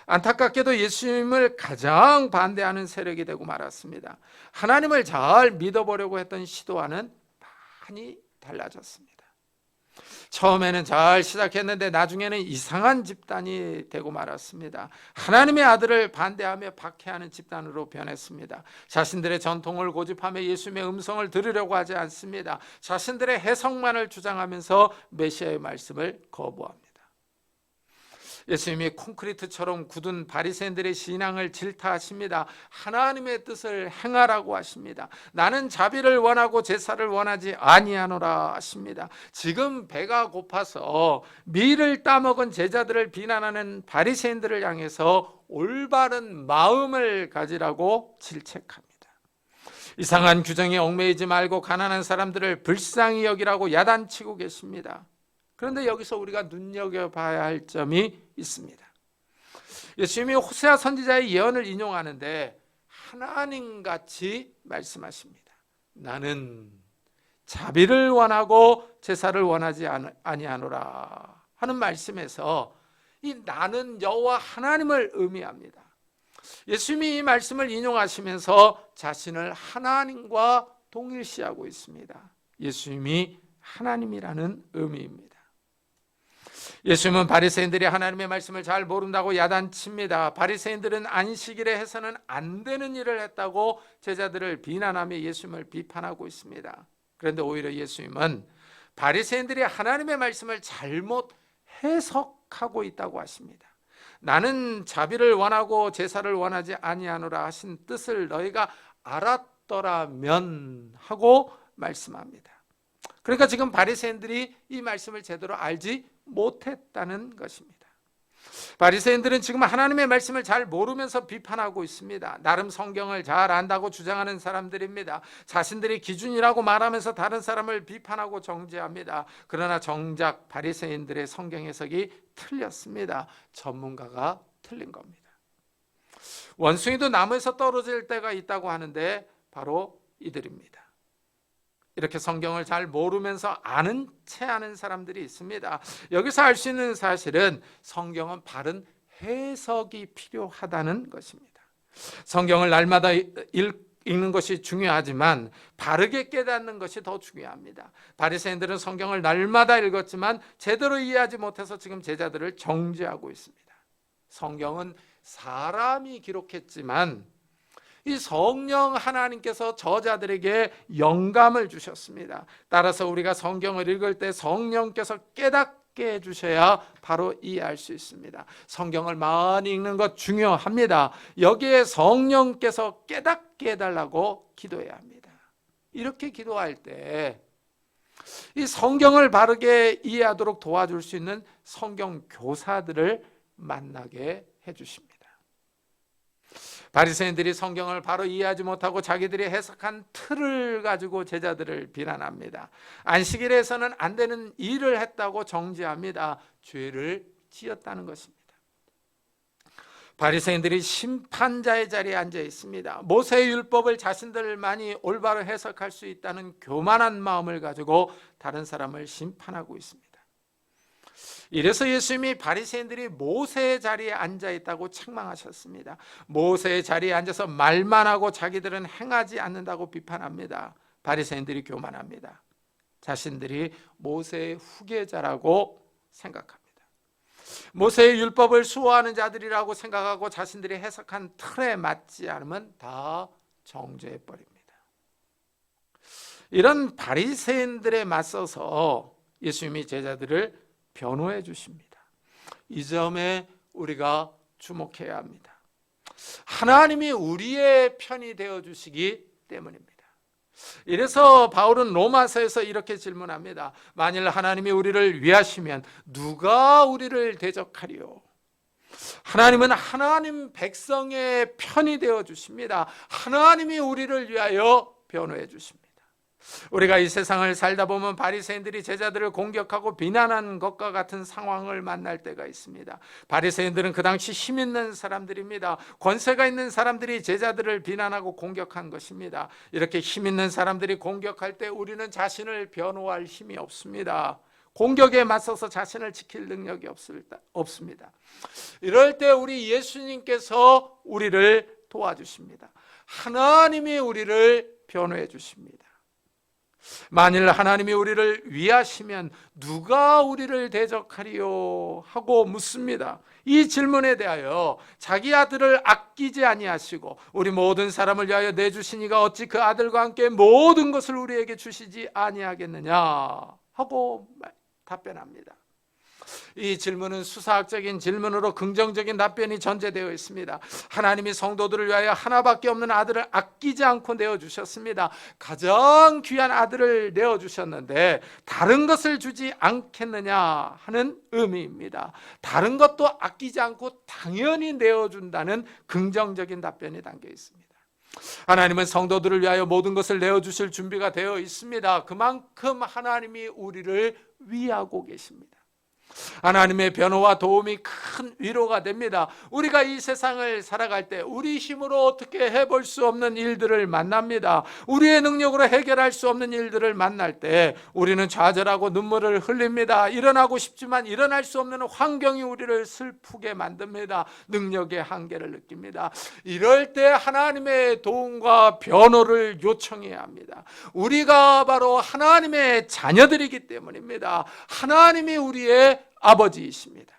S1: 안타깝게도 예수님을 가장 반대하는 세력이 되고 말았습니다. 하나님을 잘 믿어보려고 했던 시도와는 많이 달라졌습니다. 처음에는 잘 시작했는데 나중에는 이상한 집단이 되고 말았습니다. 하나님의 아들을 반대하며 박해하는 집단으로 변했습니다. 자신들의 전통을 고집하며 예수님의 음성을 들으려고 하지 않습니다. 자신들의 해석만을 주장하면서 메시아의 말씀을 거부합니다. 예수님이 콘크리트처럼 굳은 바리새인들의 신앙을 질타하십니다. 하나님의 뜻을 행하라고 하십니다. 나는 자비를 원하고 제사를 원하지 아니하노라 하십니다. 지금 배가 고파서 밀을 따먹은 제자들을 비난하는 바리새인들을 향해서 올바른 마음을 가지라고 질책합니다. 이상한 규정에 얽매이지 말고 가난한 사람들을 불쌍히 여기라고 야단치고 계십니다. 그런데 여기서 우리가 눈여겨봐야 할 점이 있습니다. 예수님이 호세아 선지자의 예언을 인용하는데 하나님같이 말씀하십니다. 나는 자비를 원하고 제사를 원하지 아니하노라 하는 말씀에서 이 나는 여호와 하나님을 의미합니다. 예수님이 이 말씀을 인용하시면서 자신을 하나님과 동일시하고 있습니다. 예수님이 하나님이라는 의미입니다. 예수님은 바리새인들이 하나님의 말씀을 잘 모른다고 야단칩니다. 바리새인들은 안식일에 해서는 안 되는 일을 했다고 제자들을 비난하며 예수님을 비판하고 있습니다. 그런데 오히려 예수님은 바리새인들이 하나님의 말씀을 잘못 해석하고 있다고 하십니다. 나는 자비를 원하고 제사를 원하지 아니하노라 하신 뜻을 너희가 알았더라면 하고 말씀합니다. 그러니까 지금 바리새인들이 이 말씀을 제대로 알지 못했다는 것입니다. 바리새인들은 지금 하나님의 말씀을 잘 모르면서 비판하고 있습니다. 나름 성경을 잘 안다고 주장하는 사람들입니다. 자신들이 기준이라고 말하면서 다른 사람을 비판하고 정죄합니다. 그러나 정작 바리새인들의 성경 해석이 틀렸습니다. 전문가가 틀린 겁니다. 원숭이도 나무에서 떨어질 때가 있다고 하는데 바로 이들입니다. 이렇게 성경을 잘 모르면서 아는 채 하는 사람들이 있습니다. 여기서 알 수 있는 사실은 성경은 바른 해석이 필요하다는 것입니다. 성경을 날마다 읽는 것이 중요하지만 바르게 깨닫는 것이 더 중요합니다. 바리새인들은 성경을 날마다 읽었지만 제대로 이해하지 못해서 지금 제자들을 정죄하고 있습니다. 성경은 사람이 기록했지만 이 성령 하나님께서 저자들에게 영감을 주셨습니다. 따라서 우리가 성경을 읽을 때 성령께서 깨닫게 해주셔야 바로 이해할 수 있습니다. 성경을 많이 읽는 것 중요합니다. 여기에 성령께서 깨닫게 해달라고 기도해야 합니다. 이렇게 기도할 때 이 성경을 바르게 이해하도록 도와줄 수 있는 성경 교사들을 만나게 해주십니다. 바리새인들이 성경을 바로 이해하지 못하고 자기들이 해석한 틀을 가지고 제자들을 비난합니다. 안식일에서는 안 되는 일을 했다고 정죄합니다. 죄를 지었다는 것입니다. 바리새인들이 심판자의 자리에 앉아 있습니다. 모세의 율법을 자신들만이 올바로 해석할 수 있다는 교만한 마음을 가지고 다른 사람을 심판하고 있습니다. 이래서 예수님이 바리새인들이 모세의 자리에 앉아 있다고 책망하셨습니다. 모세의 자리에 앉아서 말만 하고 자기들은 행하지 않는다고 비판합니다. 바리새인들이 교만합니다. 자신들이 모세의 후계자라고 생각합니다. 모세의 율법을 수호하는 자들이라고 생각하고 자신들이 해석한 틀에 맞지 않으면 다 정죄해버립니다. 이런 바리새인들에 맞서서 예수님이 제자들을 변호해 주십니다. 이 점에 우리가 주목해야 합니다. 하나님이 우리의 편이 되어 주시기 때문입니다. 이래서 바울은 로마서에서 이렇게 질문합니다. 만일 하나님이 우리를 위하시면 누가 우리를 대적하리요? 하나님은 하나님 백성의 편이 되어 주십니다. 하나님이 우리를 위하여 변호해 주십니다. 우리가 이 세상을 살다 보면 바리새인들이 제자들을 공격하고 비난한 것과 같은 상황을 만날 때가 있습니다. 바리새인들은 그 당시 힘 있는 사람들입니다. 권세가 있는 사람들이 제자들을 비난하고 공격한 것입니다. 이렇게 힘 있는 사람들이 공격할 때 우리는 자신을 변호할 힘이 없습니다. 공격에 맞서서 자신을 지킬 능력이 없습니다. 이럴 때 우리 예수님께서 우리를 도와주십니다. 하나님이 우리를 변호해 주십니다. 만일 하나님이 우리를 위하시면 누가 우리를 대적하리요? 하고 묻습니다. 이 질문에 대하여 자기 아들을 아끼지 아니하시고 우리 모든 사람을 위하여 내주시니가 어찌 그 아들과 함께 모든 것을 우리에게 주시지 아니하겠느냐? 하고 답변합니다. 이 질문은 수사학적인 질문으로 긍정적인 답변이 전제되어 있습니다. 하나님이 성도들을 위하여 하나밖에 없는 아들을 아끼지 않고 내어주셨습니다. 가장 귀한 아들을 내어주셨는데 다른 것을 주지 않겠느냐 하는 의미입니다. 다른 것도 아끼지 않고 당연히 내어준다는 긍정적인 답변이 담겨 있습니다. 하나님은 성도들을 위하여 모든 것을 내어주실 준비가 되어 있습니다. 그만큼 하나님이 우리를 위하고 계십니다. 하나님의 변호와 도움이 큰 위로가 됩니다. 우리가 이 세상을 살아갈 때 우리 힘으로 어떻게 해볼 수 없는 일들을 만납니다. 우리의 능력으로 해결할 수 없는 일들을 만날 때 우리는 좌절하고 눈물을 흘립니다. 일어나고 싶지만 일어날 수 없는 환경이 우리를 슬프게 만듭니다. 능력의 한계를 느낍니다. 이럴 때 하나님의 도움과 변호를 요청해야 합니다. 우리가 바로 하나님의 자녀들이기 때문입니다. 하나님이 우리의 아버지이십니다.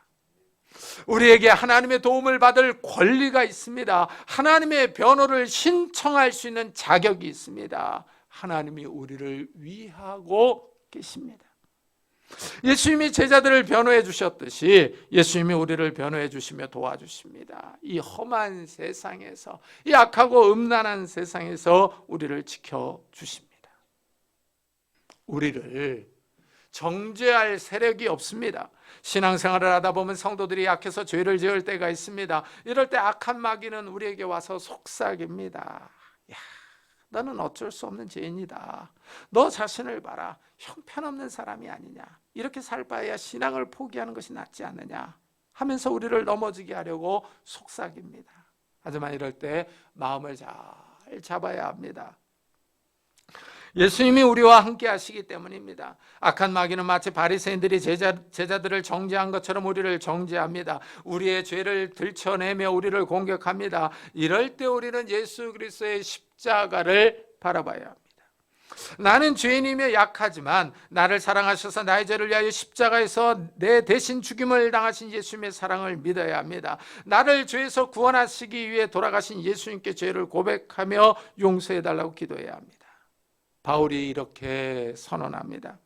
S1: 우리에게 하나님의 도움을 받을 권리가 있습니다. 하나님의 변호를 신청할 수 있는 자격이 있습니다. 하나님이 우리를 위하고 계십니다. 예수님이 제자들을 변호해 주셨듯이 예수님이 우리를 변호해 주시며 도와주십니다. 이 험한 세상에서, 이 악하고 음란한 세상에서 우리를 지켜주십니다. 우리를 정죄할 세력이 없습니다. 신앙생활을 하다 보면 성도들이 약해서 죄를 지을 때가 있습니다. 이럴 때 악한 마귀는 우리에게 와서 속삭입니다. 야, 너는 어쩔 수 없는 죄인이다. 너 자신을 봐라. 형편없는 사람이 아니냐. 이렇게 살 바에야 신앙을 포기하는 것이 낫지 않느냐 하면서 우리를 넘어지게 하려고 속삭입니다. 하지만 이럴 때 마음을 잘 잡아야 합니다. 예수님이 우리와 함께 하시기 때문입니다. 악한 마귀는 마치 바리새인들이 제자들을 정죄한 것처럼 우리를 정죄합니다. 우리의 죄를 들춰내며 우리를 공격합니다. 이럴 때 우리는 예수 그리스도의 십자가를 바라봐야 합니다. 나는 죄인이며 약하지만 나를 사랑하셔서 나의 죄를 위하여 십자가에서 내 대신 죽임을 당하신 예수님의 사랑을 믿어야 합니다. 나를 죄에서 구원하시기 위해 돌아가신 예수님께 죄를 고백하며 용서해달라고 기도해야 합니다. 바울이 이렇게 선언합니다.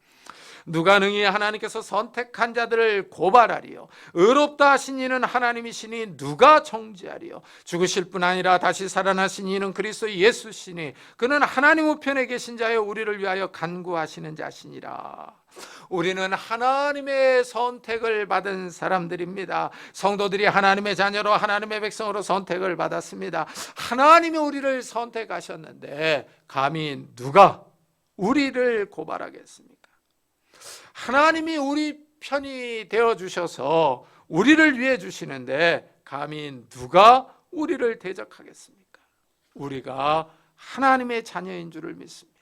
S1: 누가 능히 하나님께서 선택한 자들을 고발하리요. 의롭다 하신 이는 하나님이시니 누가 정죄하리요. 죽으실 뿐 아니라 다시 살아나신 이는 그리스도 예수시니 그는 하나님 우편에 계신 자여 우리를 위하여 간구하시는 자시니라. 우리는 하나님의 선택을 받은 사람들입니다. 성도들이 하나님의 자녀로 하나님의 백성으로 선택을 받았습니다. 하나님이 우리를 선택하셨는데 감히 누가 우리를 고발하겠습니까? 하나님이 우리 편이 되어주셔서 우리를 위해 주시는데 감히 누가 우리를 대적하겠습니까? 우리가 하나님의 자녀인 줄을 믿습니다.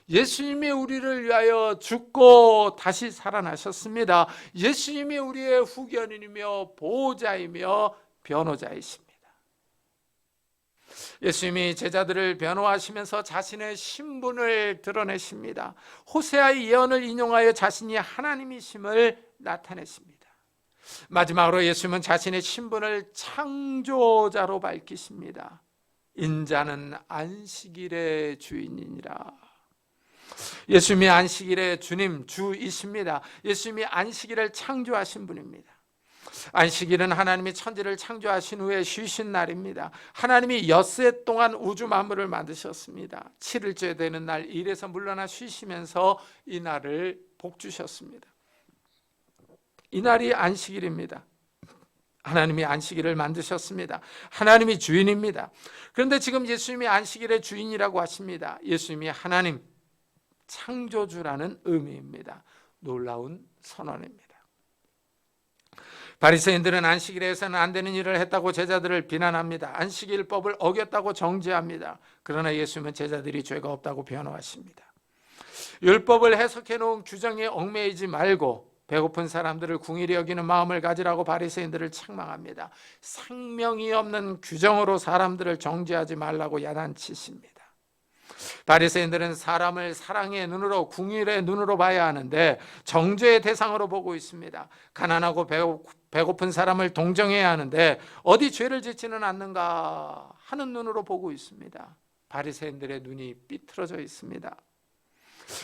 S1: 예수님이 우리를 위하여 죽고 다시 살아나셨습니다. 예수님이 우리의 후견인이며 보호자이며 변호자이십니다. 예수님이 제자들을 변호하시면서 자신의 신분을 드러내십니다. 호세아의 예언을 인용하여 자신이 하나님이심을 나타내십니다. 마지막으로 예수님은 자신의 신분을 창조자로 밝히십니다. 인자는 안식일의 주인이니라. 예수님이 안식일의 주님, 주이십니다. 예수님이 안식일을 창조하신 분입니다. 안식일은 하나님이 천지를 창조하신 후에 쉬신 날입니다. 하나님이 엿새 동안 우주 만물을 만드셨습니다. 7일째 되는 날 일에서 물러나 쉬시면서 이 날을 복주셨습니다. 이 날이 안식일입니다. 하나님이 안식일을 만드셨습니다. 하나님이 주인입니다. 그런데 지금 예수님이 안식일의 주인이라고 하십니다. 예수님이 하나님, 창조주라는 의미입니다. 놀라운 선언입니다. 바리새인들은 안식일에 해서는 안 되는 일을 했다고 제자들을 비난합니다. 안식일법을 어겼다고 정죄합니다. 그러나 예수님은 제자들이 죄가 없다고 변호하십니다. 율법을 해석해 놓은 규정에 얽매이지 말고 배고픈 사람들을 궁일이 여기는 마음을 가지라고 바리새인들을 책망합니다. 생명이 없는 규정으로 사람들을 정죄하지 말라고 야단치십니다. 바리새인들은 사람을 사랑의 눈으로, 궁일의 눈으로 봐야 하는데 정죄의 대상으로 보고 있습니다. 가난하고 배고픈 사람을 동정해야 하는데 어디 죄를 짓지는 않는가 하는 눈으로 보고 있습니다. 바리새인들의 눈이 삐뚤어져 있습니다.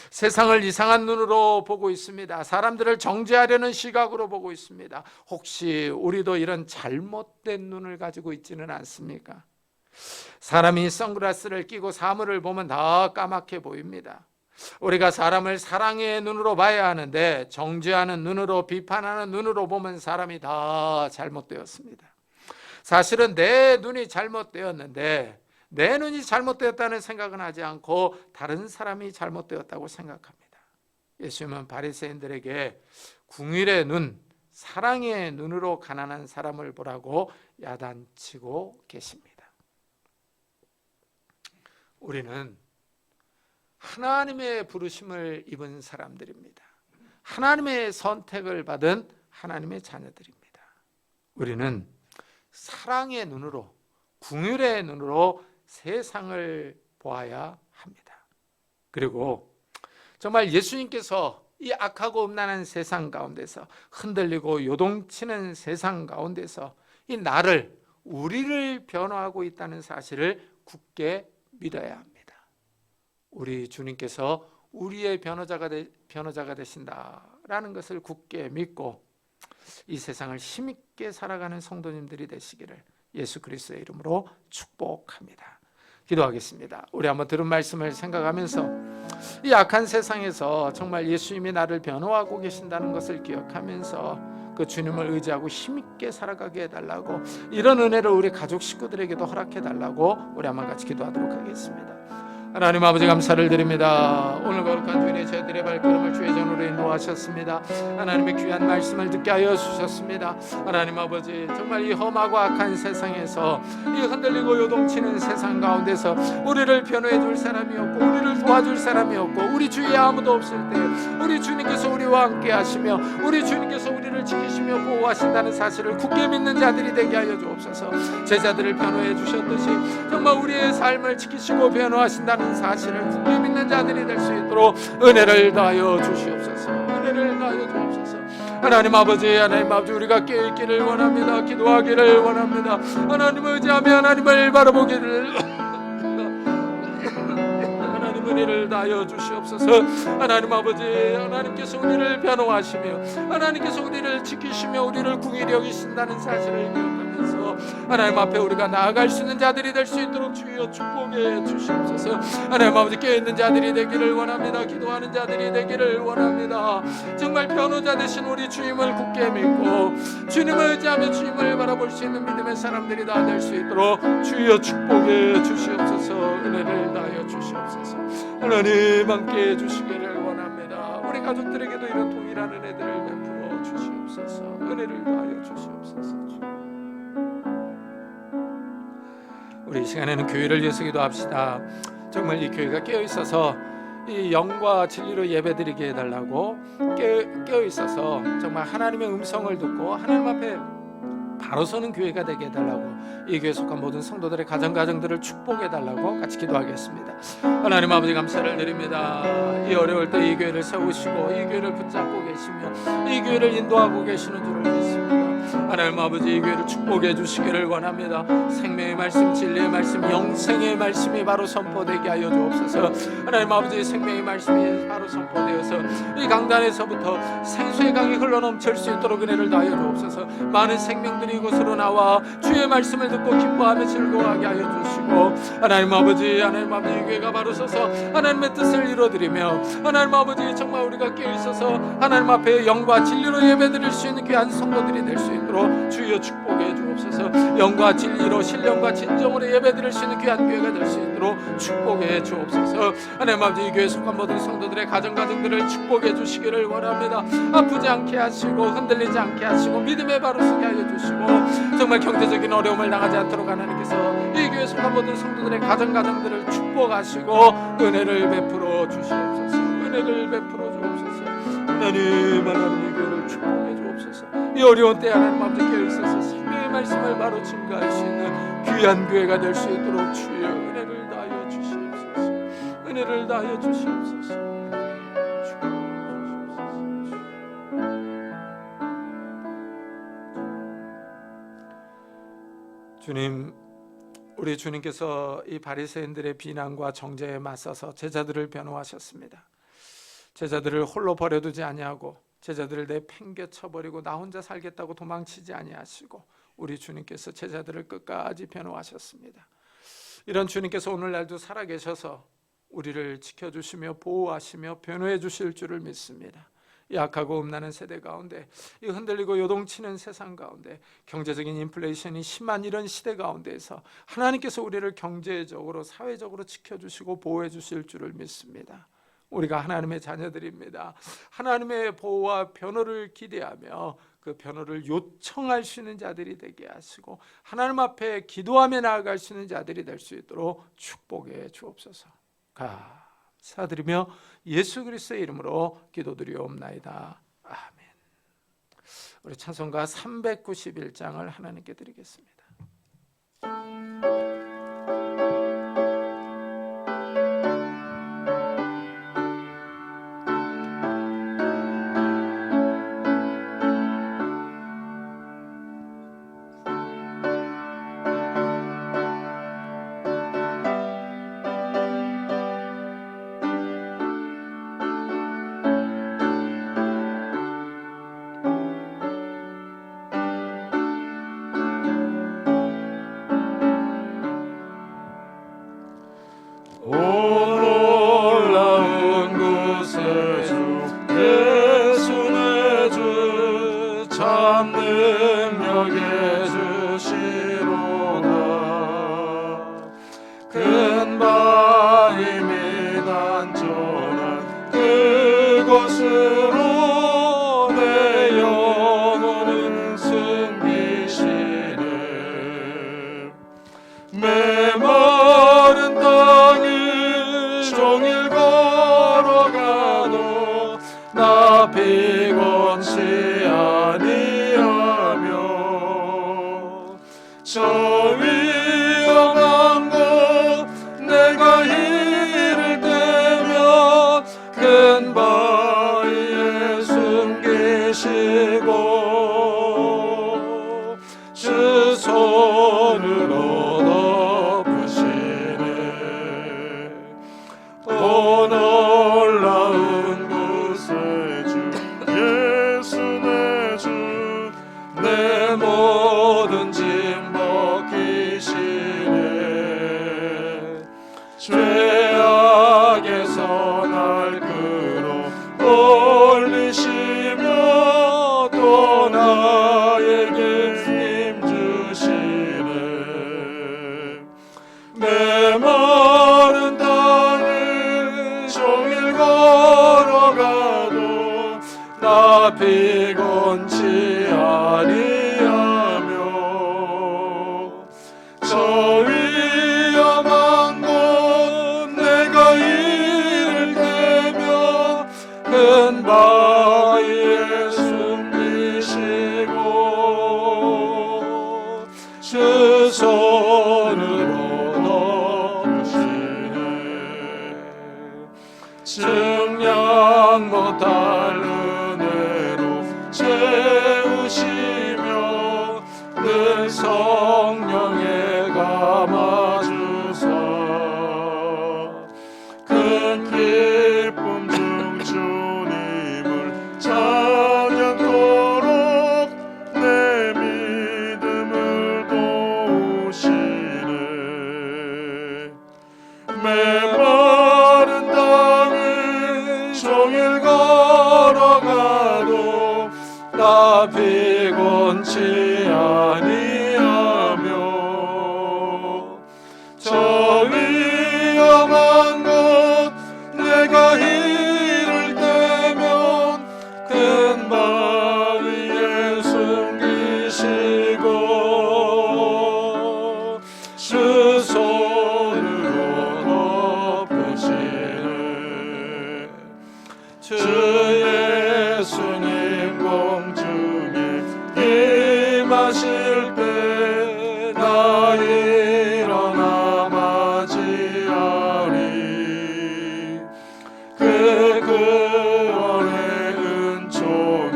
S1: 세상을 이상한 눈으로 보고 있습니다. 사람들을 정죄하려는 시각으로 보고 있습니다. 혹시 우리도 이런 잘못된 눈을 가지고 있지는 않습니까? 사람이 선글라스를 끼고 사물을 보면 다 까맣게 보입니다. 우리가 사람을 사랑의 눈으로 봐야 하는데 정죄하는 눈으로, 비판하는 눈으로 보면 사람이 다 잘못되었습니다. 사실은 내 눈이 잘못되었는데 내 눈이 잘못되었다는 생각은 하지 않고 다른 사람이 잘못되었다고 생각합니다. 예수님은 바리새인들에게 궁율의 눈, 사랑의 눈으로 가난한 사람을 보라고 야단치고 계십니다. 우리는 하나님의 부르심을 입은 사람들입니다. 하나님의 선택을 받은 하나님의 자녀들입니다. 우리는 사랑의 눈으로, 궁율의 눈으로 세상을 보아야 합니다. 그리고 정말 예수님께서 이 악하고 음란한 세상 가운데서, 흔들리고 요동치는 세상 가운데서 이 나를, 우리를 변호하고 있다는 사실을 굳게 믿어야 합니다. 우리 주님께서 우리의 변호자가 되신다라는 것을 굳게 믿고 이 세상을 힘있게 살아가는 성도님들이 되시기를 예수 그리스도의 이름으로 축복합니다. 기도하겠습니다. 우리 한번 들은 말씀을 생각하면서 이 악한 세상에서 정말 예수님이 나를 변호하고 계신다는 것을 기억하면서 그 주님을 의지하고 힘있게 살아가게 해달라고, 이런 은혜를 우리 가족 식구들에게도 허락해달라고 우리 한번 같이 기도하도록 하겠습니다. 하나님 아버지 감사를 드립니다. 오늘 거룩한 주일에 저희들의 발걸음을 주의 전으로 인도하셨습니다. 하나님의 귀한 말씀을 듣게 하여 주셨습니다. 하나님 아버지, 정말 이 험하고 악한 세상에서, 이 흔들리고 요동치는 세상 가운데서 우리를 변호해 줄 사람이 없고 우리를 도와줄 사람이 없고 우리 주위에 아무도 없을 때 우리 주님께서 우리와 함께 하시며 우리 주님께서 우리를 지키시며 보호하신다는 사실을 굳게 믿는 자들이 되게 하여 주옵소서. 제자들을 변호해 주셨듯이 정말 우리의 삶을 지키시고 변호하신다는 사실을 굳게 믿는 자들이 될 수 있도록 은혜를 다하여 주시옵소서. 은혜를 다하여 주옵소서. 하나님 아버지, 우리가 깨어있기를 원합니다. 기도하기를 원합니다. 하나님을 의지하며 하나님을 바라보기를 하나님 은혜를 다하여 주시옵소서. 하나님 아버지, 하나님께서 우리를 변호하시며 하나님께서 우리를 지키시며 우리를 궁히 여기신다는 사실을 기억하면서 하나님 앞에 우리가 나아갈 수 있는 자들이 될 수 있도록 주여 축복해 주시옵소서. 하나님 아버지, 깨어있는 자들이 되기를 원합니다. 기도하는 자들이 되기를 원합니다. 정말 변호자 되신 우리 주님을 굳게 믿고 주님을 의지하며 주님을 바라볼 수 있는 믿음의 사람들이 다 될 수 있도록 주여 축복해 주시옵소서. 은혜를 다하여 주시옵소서. 하나님 함께 해주시기를 원합니다. 우리 가족들에게도 이런 동일한 은혜들을 베풀어 주시옵소서. 은혜를 다하여 주시옵소서. 우리 이 시간에는 교회를 위해서 기도합시다. 정말 이 교회가 깨어있어서 이 영과 진리로 예배드리게 해달라고, 깨어있어서 정말 하나님의 음성을 듣고 하나님 앞에 바로 서는 교회가 되게 해달라고, 이 교회에 속한 모든 성도들의 가정들을 축복해달라고 같이 기도하겠습니다. 하나님 아버지 감사를 드립니다. 이 어려울 때 이 교회를 세우시고 이 교회를 붙잡고 계시며 이 교회를 인도하고 계시는 줄을 믿습니다. 하나님 아버지, 이 교회를 축복해 주시기를 원합니다. 생명의 말씀, 진리의 말씀, 영생의 말씀이 바로 선포되게 하여 주옵소서. 하나님 아버지, 생명의 말씀이 바로 선포되어서 이 강단에서부터 생수의 강이 흘러넘칠 수 있도록 은혜를 다하여 주옵소서. 많은 생명들이 이곳으로 나와 주의 말씀을 듣고 기뻐하며 즐거워하게 하여 주시고, 하나님 아버지, 이 교회가 바로 서서 하나님의 뜻을 이루어드리며 하나님 아버지, 정말 우리가 깨어있어서 하나님 앞에 영과 진리로 예배드릴 수 있는 귀한 성도들이 될 수 있도록 주여 축복해 주옵소서. 영과 진리로, 신령과 진정으로 예배드릴 수 있는 귀한 교회가 될 수 있도록 축복해 주옵소서. 하나님 아버지, 이 교회에 속한 모든 성도들의 가정들을 축복해 주시기를 원합니다. 아프지 않게 하시고 흔들리지 않게 하시고 믿음에 바로 서게 하여 주시고, 정말 경제적인 어려움을 당하지 않도록 하나님께서 이 교회에 속한 모든 성도들의 가정들을 축복하시고 은혜를 베풀어 주시옵소서. 은혜를 베풀어 주옵소서. 하나님 이 교회를 축복해 주옵소서. 이 어려운 때 하나님 아버지 깨어있어서 생명의 말씀을 바로 증거할 수 있는 귀한 교회가 될 수 있도록 주여 은혜를 다하여 주시옵소서. 은혜를 다하여 주시옵소서. 주님, 우리 주님께서 이 바리새인들의 비난과 정죄에 맞서서 제자들을 변호하셨습니다. 제자들을 홀로 버려두지 아니하고 제자들을 내팽개쳐버리고 나 혼자 살겠다고 도망치지 아니하시고 우리 주님께서 제자들을 끝까지 변호하셨습니다. 이런 주님께서 오늘날도 살아계셔서 우리를 지켜주시며 보호하시며 변호해 주실 줄을 믿습니다. 약하고 음란한 세대 가운데, 이 흔들리고 요동치는 세상 가운데, 경제적인 인플레이션이 심한 이런 시대 가운데에서 하나님께서 우리를 경제적으로 사회적으로 지켜주시고 보호해 주실 줄을 믿습니다. 우리가 하나님의 자녀들입니다. 하나님의 보호와 변호를 기대하며 그 변호를 요청할 수 있는 자들이 되게 하시고 하나님 앞에 기도하며 나아갈 수 있는 자들이 될 수 있도록 축복해 주옵소서. 감사드리며 예수 그리스도의 이름으로 기도드리옵나이다. 아멘. 우리 찬송가 391장을 하나님께 드리겠습니다.
S2: 오 놀라운 구세주 예수 내 주 참 능력의 주시로다. 큰 바임이 단전한 그곳으로 내 영혼은 숨기시네. 메마른 땅을 종일 걸어가도 나 피곤치 아니하며 저 위험한 곳 내가 이를 때면 큰 바위에 숨기시고 주 손으로 오 놀라운 구세주 예수 내 주 내 모든 짐 벗기시네. 죄악에서 날 끌어 올리시며 또 나에게 힘 주시네. 메마른 땅을 종일 걸어가도 나 피곤치 아니하며 저 위험한 곳 내가 이를 때면 큰 바위에 숨기시고 주 손으로 증량 못할 은혜로 채우시며 늘 성령에 감아주사 큰 기쁨 중 주님을 찬양토록 내 믿음을 도우시네. 메마른 땅을 종일 걸어가도 나 피곤치 아니하며 저 위험한 곳 내가 이를 때면 큰 바위에 숨기시고 주 손으로 덮으시네. 주 예수님 공중에 임하실 때 나 일어나 맞이하리. 그 구원의 은총을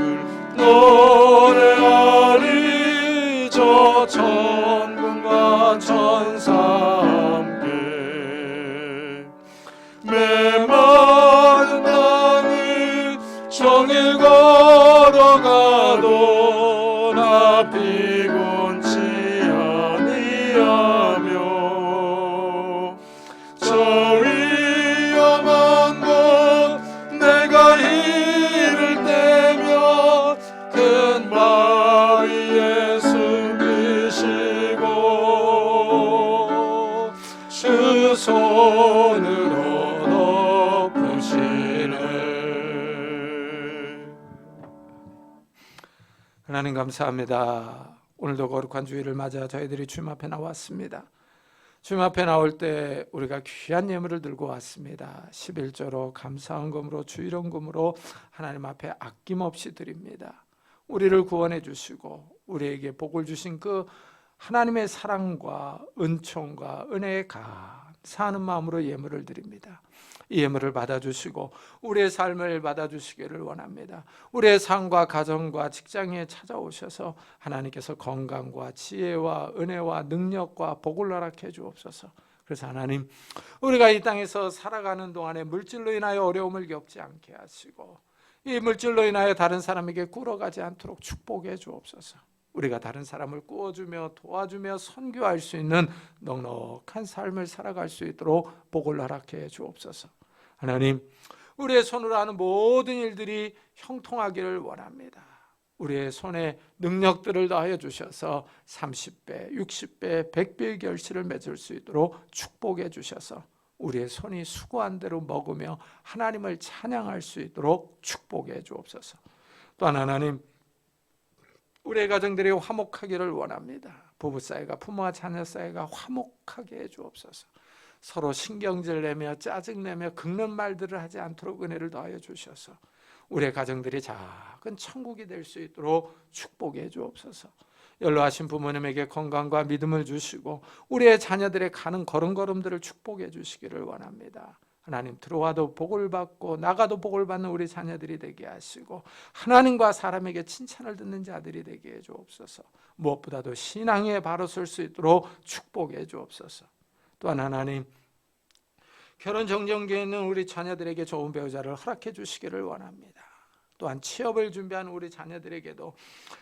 S2: 노래하리. 저 천군과 천사 함께 메마른 땅을 종일 걸어가도 나 피곤치 아니하며 저 위험한 곳 내가 이를 때
S1: 하나님 감사합니다. 오늘도 거룩한 주일을 맞아 저희들이 주님 앞에 나왔습니다. 주님 앞에 나올 때 우리가 귀한 예물을 들고 왔습니다. 11조로 감사한 금으로 주일원금으로 하나님 앞에 아낌없이 드립니다. 우리를 구원해 주시고 우리에게 복을 주신 그 하나님의 사랑과 은총과 은혜에 감사하는 마음으로 예물을 드립니다. 이 예물을 받아주시고 우리의 삶을 받아주시기를 원합니다. 우리의 삶과 가정과 직장에 찾아오셔서 하나님께서 건강과 지혜와 은혜와 능력과 복을 허락해 주옵소서. 그래서 하나님, 우리가 이 땅에서 살아가는 동안에 물질로 인하여 어려움을 겪지 않게 하시고 이 물질로 인하여 다른 사람에게 꿇어가지 않도록 축복해 주옵소서. 우리가 다른 사람을 꾸어주며 도와주며 선교할 수 있는 넉넉한 삶을 살아갈 수 있도록 복을 허락해 주옵소서. 하나님, 우리의 손으로 하는 모든 일들이 형통하기를 원합니다. 우리의 손에 능력들을 더하여 주셔서 30배, 60배, 100배의 결실을 맺을 수 있도록 축복해 주셔서 우리의 손이 수고한 대로 먹으며 하나님을 찬양할 수 있도록 축복해 주옵소서. 또한 하나님, 우리의 가정들이 화목하기를 원합니다. 부부 사이가, 부모와 자녀 사이가 화목하게 해 주옵소서. 서로 신경질 내며 짜증내며 긁는 말들을 하지 않도록 은혜를 더하여 주셔서 우리의 가정들이 작은 천국이 될 수 있도록 축복해 주옵소서. 연로하신 부모님에게 건강과 믿음을 주시고 우리의 자녀들의 가는 걸음걸음들을 축복해 주시기를 원합니다. 하나님, 들어와도 복을 받고 나가도 복을 받는 우리 자녀들이 되게 하시고 하나님과 사람에게 칭찬을 듣는 자들이 되게 해 주옵소서. 무엇보다도 신앙에 바로 설 수 있도록 축복해 주옵소서. 또한 하나님, 결혼 정전기에 있는 우리 자녀들에게 좋은 배우자를 허락해 주시기를 원합니다. 또한 취업을 준비하는 우리 자녀들에게도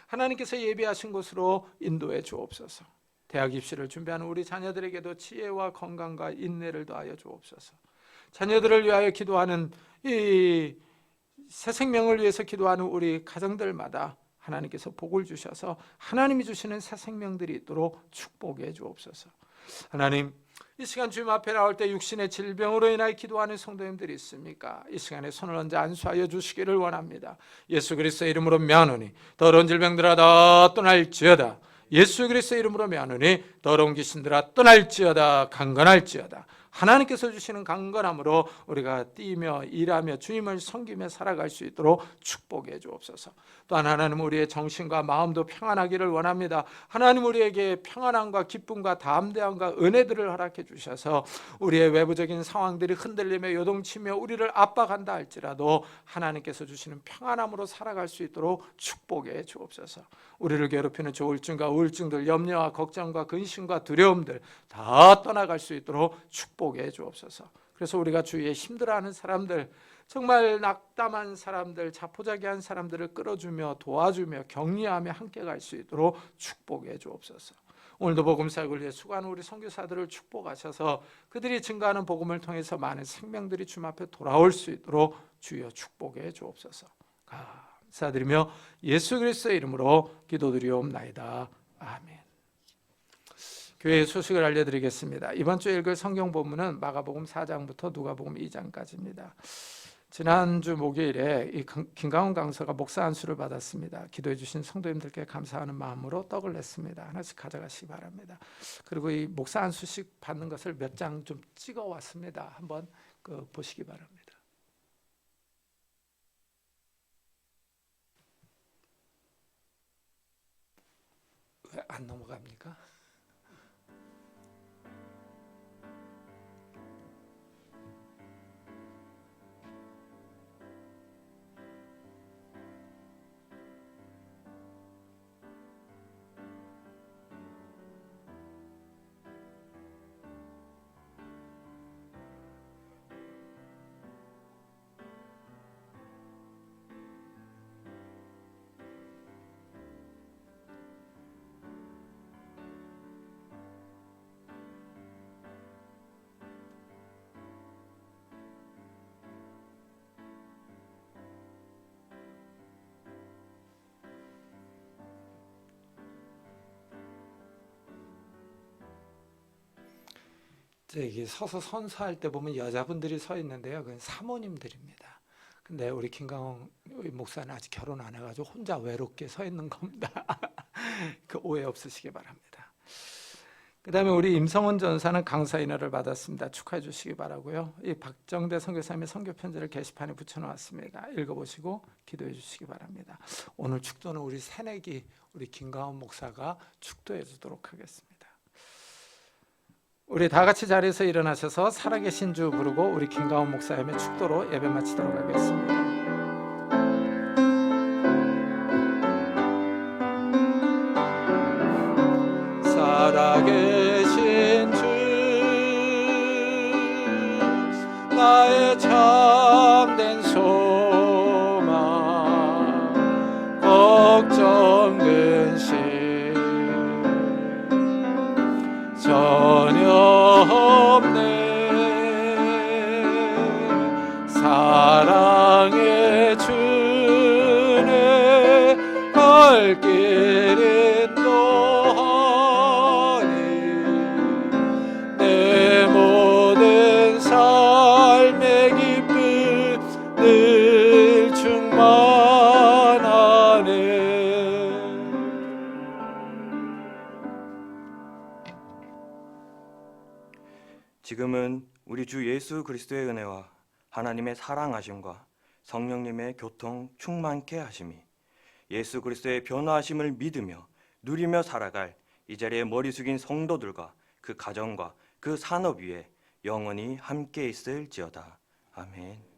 S1: 하나님께서 예비하신 곳으로 인도해 주옵소서. 대학 입시를 준비하는 우리 자녀들에게도 지혜와 건강과 인내를 더하여 주옵소서. 자녀들을 위하여 기도하는 이 새 생명을 위해서 기도하는 우리 가정들마다 하나님께서 복을 주셔서 하나님이 주시는 새 생명들이 있도록 축복해 주옵소서. 하나님, 이 시간 주님 앞에 나올 때 육신의 질병으로 인하여 기도하는 성도님들이 있습니까? 이 시간에 손을 얹어 안수하여 주시기를 원합니다. 예수 그리스도의 이름으로 명하노니 더러운 질병들아 다 떠날지어다. 예수 그리스도의 이름으로 명하노니 더러운 귀신들아 떠날지어다. 강건할지어다. 하나님께서 주시는 강건함으로 우리가 뛰며 일하며 주님을 섬기며 살아갈 수 있도록 축복해 주옵소서. 또한 하나님, 우리의 정신과 마음도 평안하기를 원합니다. 하나님, 우리에게 평안함과 기쁨과 담대함과 은혜들을 허락해 주셔서 우리의 외부적인 상황들이 흔들리며 요동치며 우리를 압박한다 할지라도 하나님께서 주시는 평안함으로 살아갈 수 있도록 축복해 주옵소서. 우리를 괴롭히는 조울증과 우울증들, 염려와 걱정과 근심과 두려움들 다 떠나갈 수 있도록 축복해 주옵소서. 그래서 우리가 주위에 힘들어하는 사람들, 정말 낙담한 사람들, 자포자기한 사람들을 끌어주며 도와주며 격려하며 함께 갈 수 있도록 축복해 주옵소서. 오늘도 복음 사역을 위해 수고하는 우리 선교사들을 축복하셔서 그들이 증거하는 복음을 통해서 많은 생명들이 주님 앞에 돌아올 수 있도록 주여 축복해 주옵소서. 감사드리며 예수 그리스도의 이름으로 기도드리옵나이다. 아멘. 교회의 소식을 알려드리겠습니다. 이번 주에 읽을 성경 본문은 마가복음 4장부터 누가복음 2장까지입니다. 지난주 목요일에 이 김강훈 강사가 목사 안수를 받았습니다. 기도해 주신 성도님들께 감사하는 마음으로 떡을 냈습니다. 하나씩 가져가시기 바랍니다. 그리고 이 목사 안수식 받는 것을 몇 장 좀 찍어 왔습니다. 한번 보시기 바랍니다. 왜 안 넘어갑니까? 이게 서서 선서할 때 보면 여자분들이 서 있는데요. 그건 사모님들입니다. 근데 우리 김강원 목사는 아직 결혼 안 해가지고 혼자 외롭게 서 있는 겁니다. 그 오해 없으시기 바랍니다. 그 다음에 우리 임성원 전사는 강사 인허를 받았습니다. 축하해 주시기 바라고요. 이 박정대 선교사님의 선교 편지를 게시판에 붙여놓았습니다. 읽어보시고 기도해 주시기 바랍니다. 오늘 축도는 우리 새내기 우리 김가원 목사가 축도해 주도록 하겠습니다. 우리 다 같이 자리에서 일어나셔서 살아계신 주 부르고 우리 김가원 목사님의 축도로 예배 마치도록 하겠습니다. 살아계신 주 나의 참된 소망 걱정 근심 전혀 없네 사랑의 주내 갈 길인 노하니 내 모든 삶의 기쁨 늘 충만하네.
S4: 지금은 우리 주 예수 그리스도의 은혜와 하나님의 사랑하심과 성령님의 교통 충만케 하심이 예수 그리스도의 변화하심을 믿으며 누리며 살아갈 이 자리에 머리 숙인 성도들과 그 가정과 그 산업 위에 영원히 함께 있을지어다. 아멘.